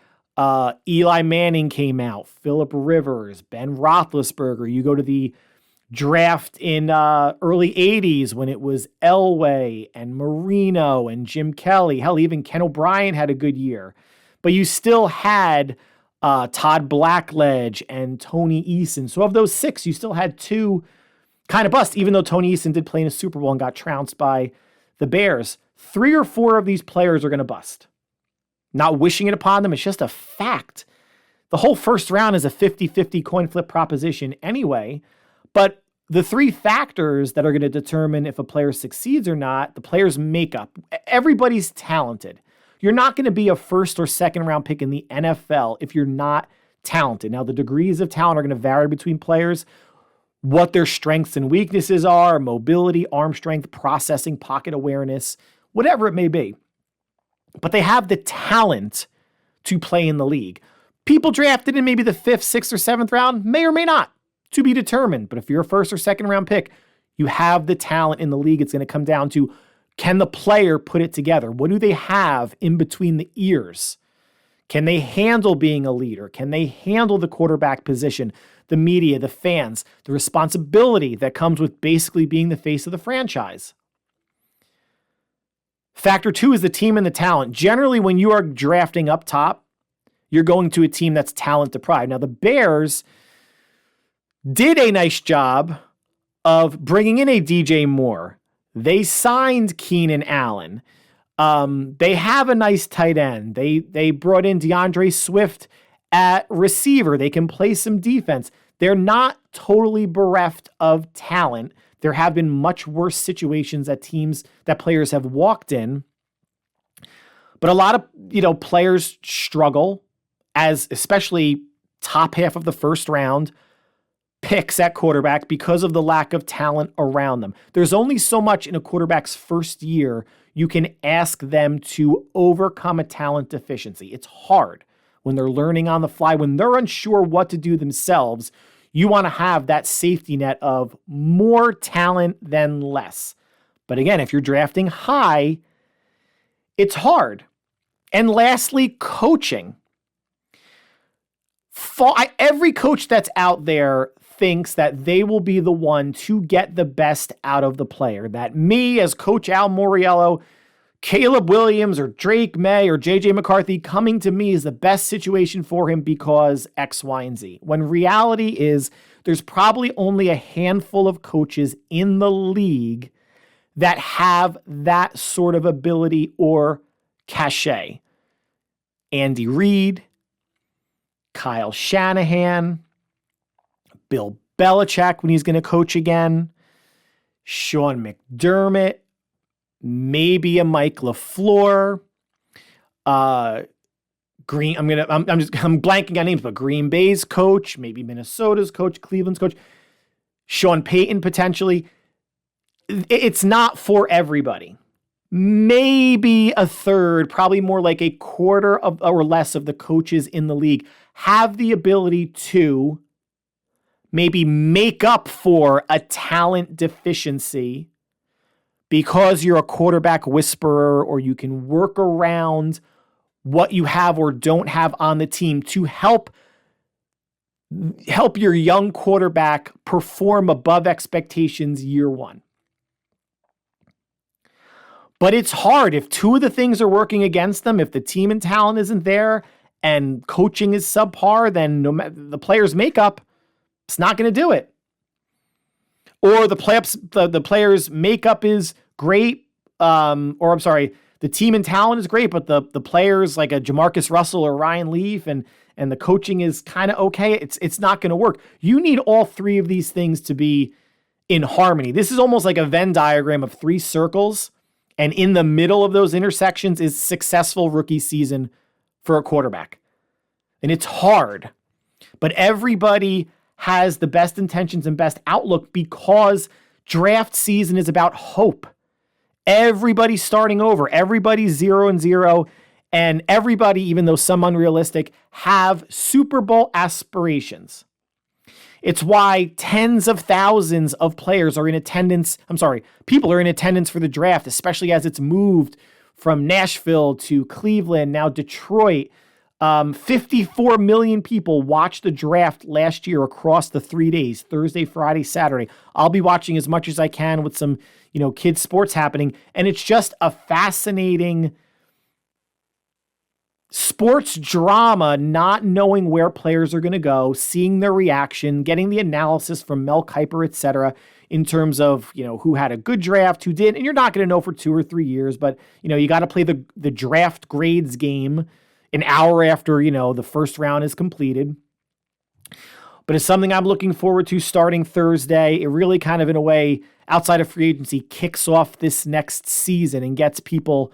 Eli Manning came out, Phillip Rivers, Ben Roethlisberger. You go to the draft in early 80s when it was Elway and Marino and Jim Kelly. Hell, even Ken O'Brien had a good year. But you still had Todd Blackledge and Tony Eason. So of those 6, you still had 2 kind of bust, even though Tony Eason did play in a Super Bowl and got trounced by the Bears. 3 or 4 of these players are going to bust. Not wishing it upon them. It's just a fact. The whole first round is a 50-50 coin flip proposition anyway. But the 3 factors that are going to determine if a player succeeds or not, the player's makeup. Everybody's talented. You're not going to be a first or second round pick in the NFL if you're not talented. Now, the degrees of talent are going to vary between players, what their strengths and weaknesses are, mobility, arm strength, processing, pocket awareness, whatever it may be. But they have the talent to play in the league. People drafted in maybe the 5th, 6th, or 7th round may or may not, to be determined. But if you're a 1st or 2nd round pick, you have the talent in the league. It's going to come down to, can the player put it together? What do they have in between the ears? Can they handle being a leader? Can they handle the quarterback position, the media, the fans, the responsibility that comes with basically being the face of the franchise? Factor 2 is the team and the talent. Generally, when you are drafting up top, you're going to a team that's talent deprived. Now, the Bears did a nice job of bringing in a DJ Moore. They signed Keenan Allen. They have a nice tight end. They brought in DeAndre Swift at receiver. They can play some defense. They're not totally bereft of talent. There have been much worse situations that players have walked in. But a lot of, players struggle, as especially top half of the first round picks at quarterback, because of the lack of talent around them. There's only so much in a quarterback's first year you can ask them to overcome a talent deficiency. It's hard when they're learning on the fly, when they're unsure what to do themselves. You want to have that safety net of more talent than less. But again, if you're drafting high, it's hard. And lastly, coaching. Every coach that's out there thinks that they will be the one to get the best out of the player. That me, as Coach Al Moriello, Caleb Williams, or Drake May, or JJ McCarthy coming to me is the best situation for him because X, Y, and Z. When reality is, there's probably only a handful of coaches in the league that have that sort of ability or cachet. Andy Reid, Kyle Shanahan, Bill Belichick when he's going to coach again, Sean McDermott, maybe a Mike LaFleur, I'm blanking on names, but Green Bay's coach, maybe Minnesota's coach, Cleveland's coach, Sean Payton potentially. It's not for everybody. Maybe a third, probably more like a quarter of or less of the coaches in the league have the ability to maybe make up for a talent deficiency because you're a quarterback whisperer, or you can work around what you have or don't have on the team to help your young quarterback perform above expectations year one. But it's hard if two of the things are working against them. If the team and talent isn't there and coaching is subpar, then the player's makeup, it's not going to do it. Or the player's makeup is great, the team and talent is great, but the players like a Jamarcus Russell or Ryan Leaf and the coaching is kind of okay. It's not going to work. You need all three of these things to be in harmony. This is almost like a Venn diagram of 3 circles, and in the middle of those intersections is successful rookie season for a quarterback. And it's hard, but everybody has the best intentions and best outlook because draft season is about hope. Everybody's starting over. Everybody's 0-0. And everybody, even though some unrealistic, have Super Bowl aspirations. It's why tens of thousands of players are in attendance. People are in attendance for the draft, especially as it's moved from Nashville to Cleveland, now Detroit. 54 million people watched the draft last year across the 3 days, Thursday, Friday, Saturday. I'll be watching as much as I can with some, kids sports happening. And it's just a fascinating sports drama, not knowing where players are going to go, seeing their reaction, getting the analysis from Mel Kiper, et cetera, in terms of, who had a good draft, who did. And you're not going to know for 2 or 3 years, but, you got to play the draft grades game an hour after, the first round is completed. But it's something I'm looking forward to starting Thursday. It really kind of, in a way, outside of free agency, kicks off this next season and gets people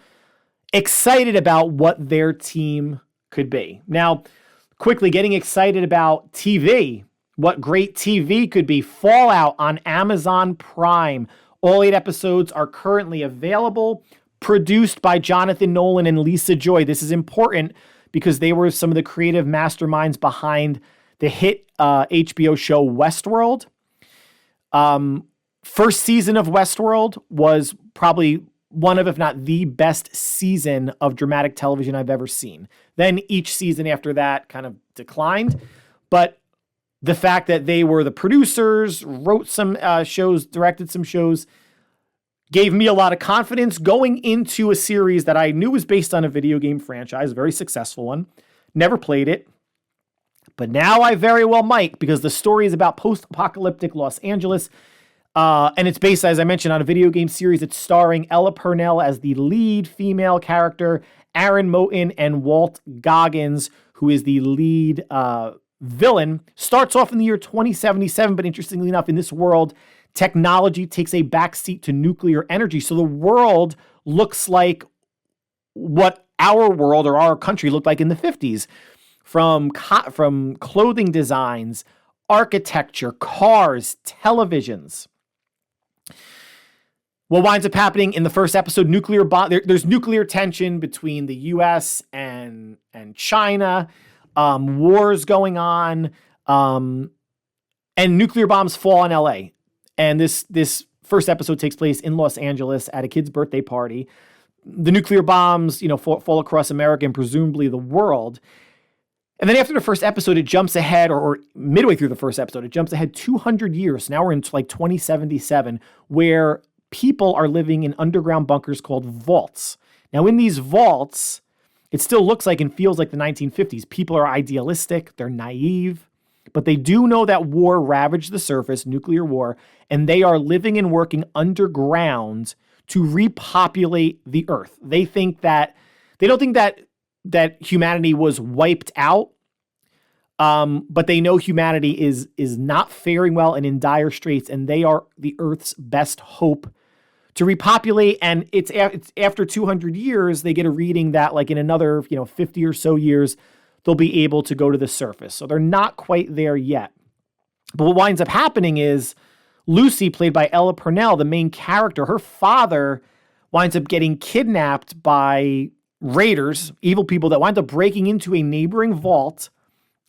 excited about what their team could be. Now, Quickly getting excited about TV. What great TV could be. Fallout on Amazon Prime. All 8 episodes are currently available. Produced by Jonathan Nolan and Lisa Joy. This is important because they were some of the creative masterminds behind the hit HBO show Westworld. First season of Westworld was probably one of, if not the best season of dramatic television I've ever seen. Then each season after that kind of declined. But the fact that they were the producers, wrote some shows, directed some shows, gave me a lot of confidence going into a series that I knew was based on a video game franchise, a very successful one. Never played it. But now I very well might, because the story is about post-apocalyptic Los Angeles. And it's based, as I mentioned, on a video game series. It's starring Ella Purnell as the lead female character, Aaron Moten and Walt Goggins, who is the lead villain. Starts off in the year 2077, but interestingly enough, in this world, technology takes a backseat to nuclear energy. So the world looks like what our world or our country looked like in the 50s. From clothing designs, architecture, cars, televisions. What winds up happening in the first episode, nuclear bomb. There's nuclear tension between the U.S. and China. Wars going on, and nuclear bombs fall on L.A. And this first episode takes place in Los Angeles at a kid's birthday party. The nuclear bombs, fall across America and presumably the world. And then after the first episode, it jumps ahead, or midway through the first episode, it jumps ahead 200 years. Now we're in like 2077, where people are living in underground bunkers called vaults. Now in these vaults, it still looks like and feels like the 1950s. People are idealistic, they're naive, but they do know that war ravaged the surface, nuclear war, and they are living and working underground to repopulate the earth. They don't think that humanity was wiped out, but they know humanity is not faring well and in dire straits, and they are the Earth's best hope to repopulate. And it's after 200 years, they get a reading that like in another 50 or so years, they'll be able to go to the surface. So they're not quite there yet. But what winds up happening is Lucy, played by Ella Purnell, the main character, her father winds up getting kidnapped by raiders, evil people that wind up breaking into a neighboring vault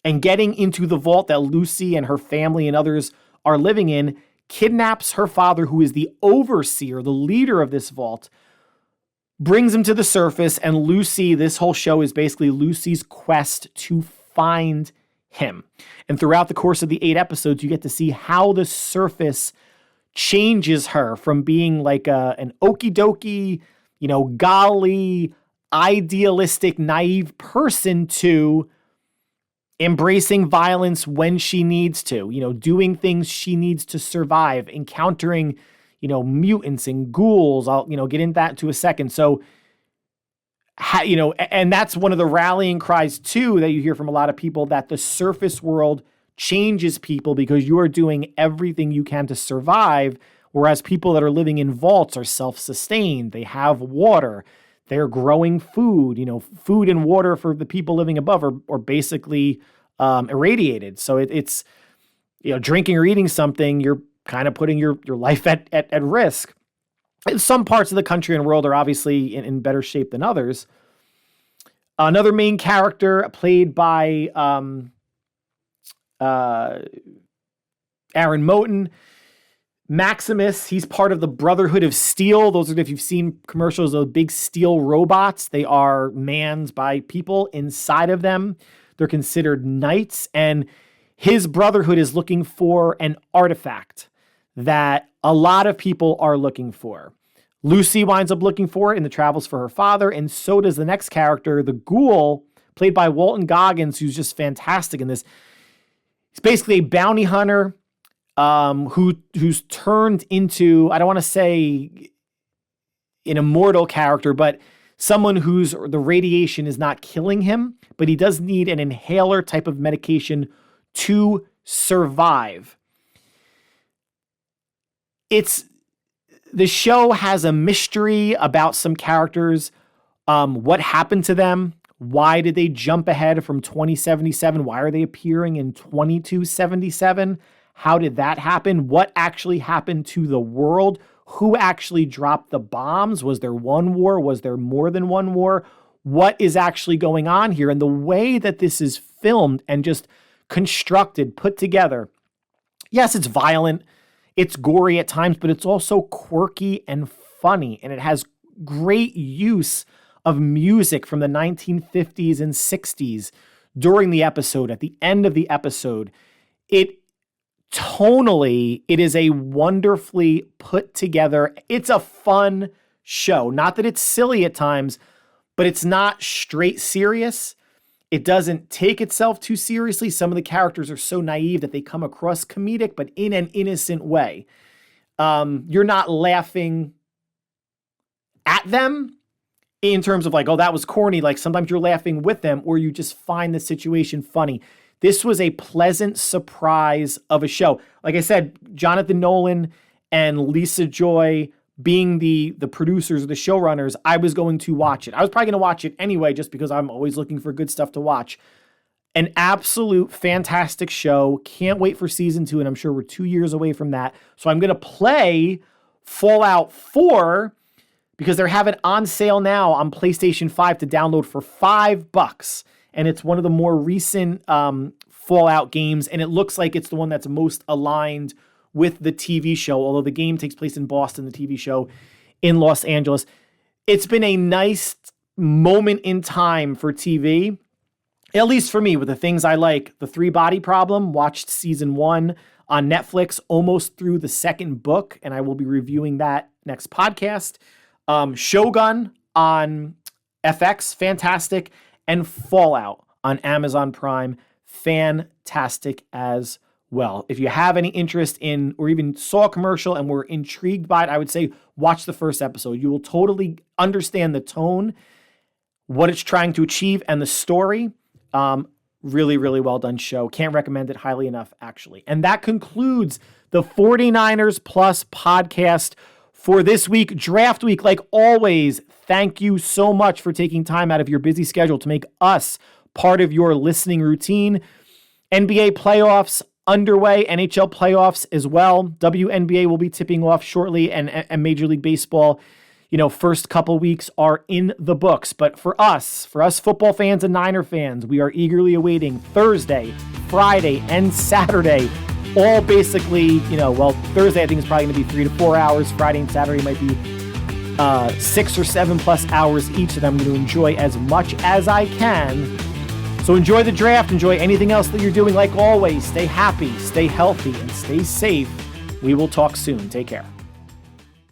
and getting into the vault that Lucy and her family and others are living in, kidnaps her father, who is the overseer, the leader of this vault, brings him to the surface, and Lucy, this whole show is basically Lucy's quest to find him. And throughout the course of the 8 episodes, you get to see how the surface changes her from being like an okie dokie, golly, idealistic, naive person to embracing violence when she needs to, doing things she needs to survive, encountering, mutants and ghouls. I'll, get into that in a second. So, and that's one of the rallying cries too, that you hear from a lot of people, that the surface world changes people because you are doing everything you can to survive. Whereas people that are living in vaults are self-sustained. They have water. They're growing food. Food and water for the people living above are basically irradiated. So it's drinking or eating something, you're kind of putting your life at risk. And some parts of the country and world are obviously in better shape than others. Another main character played by Aaron Moten, Maximus. He's part of the Brotherhood of Steel. Those are, if you've seen commercials, those big steel robots. They are manned by people. Inside of them, they're considered knights. And his Brotherhood is looking for an artifact that a lot of people are looking for. Lucy winds up looking for it in the travels for her father, and so does the next character, the Ghoul, played by Walton Goggins, who's just fantastic in this. He's basically a bounty hunter who's turned into, I don't want to say an immortal character, but someone whose the radiation is not killing him, but he does need an inhaler type of medication to survive. The show has a mystery about some characters, what happened to them, Why did they jump ahead from 2077? Why are they appearing in 2277? How did that happen? What actually happened to the world? Who actually dropped the bombs? Was there one war? Was there more than one war? What is actually going on here? And the way that this is filmed and just constructed, put together, yes, it's violent, it's gory at times, but it's also quirky and funny, and it has great use of music from the 1950s and 60s during the episode, at the end of the episode. Tonally, it is a wonderfully put together, it's a fun show. Not that it's silly at times, but it's not straight serious. It doesn't take itself too seriously. Some of the characters are so naive that they come across comedic, but in an innocent way. You're not laughing at them in terms of like, oh, that was corny. Like sometimes you're laughing with them, or you just find the situation funny. This was a pleasant surprise of a show. Like I said, Jonathan Nolan and Lisa Joy being the producers or the showrunners, I was going to watch it. I was probably going to watch it anyway, just because I'm always looking for good stuff to watch. An absolute fantastic show. Can't wait for season 2, and I'm sure we're 2 years away from that. So I'm going to play Fallout 4 because they're having it on sale now on PlayStation 5 to download for $5. And it's one of the more recent Fallout games, and it looks like it's the one that's most aligned with the TV show, although the game takes place in Boston, the TV show in Los Angeles. It's been a nice moment in time for TV, at least for me, with the things I like. The 3 Body Problem, watched season 1 on Netflix, almost through the second book, and I will be reviewing that next podcast. Shogun on FX, fantastic. And Fallout on Amazon Prime, fantastic as well. If you have any interest in, or even saw a commercial and were intrigued by it, I would say watch the first episode. You will totally understand the tone, what it's trying to achieve, and the story. Really, really well done show. Can't recommend it highly enough, actually. And that concludes the 49ers Plus podcast for this week, draft week. Like always, thank you so much for taking time out of your busy schedule to make us part of your listening routine. NBA playoffs underway, NHL playoffs as well. WNBA will be tipping off shortly, and Major League Baseball, first couple weeks are in the books. But for us football fans and Niner fans, we are eagerly awaiting Thursday, Friday, and Saturday. All basically, Thursday I think is probably going to be 3 to 4 hours. Friday and Saturday might be 6 or 7 plus hours each that I'm going to enjoy as much as I can. So enjoy the draft, enjoy anything else that you're doing. Like always, stay happy, stay healthy, and stay safe. We will talk soon. Take care.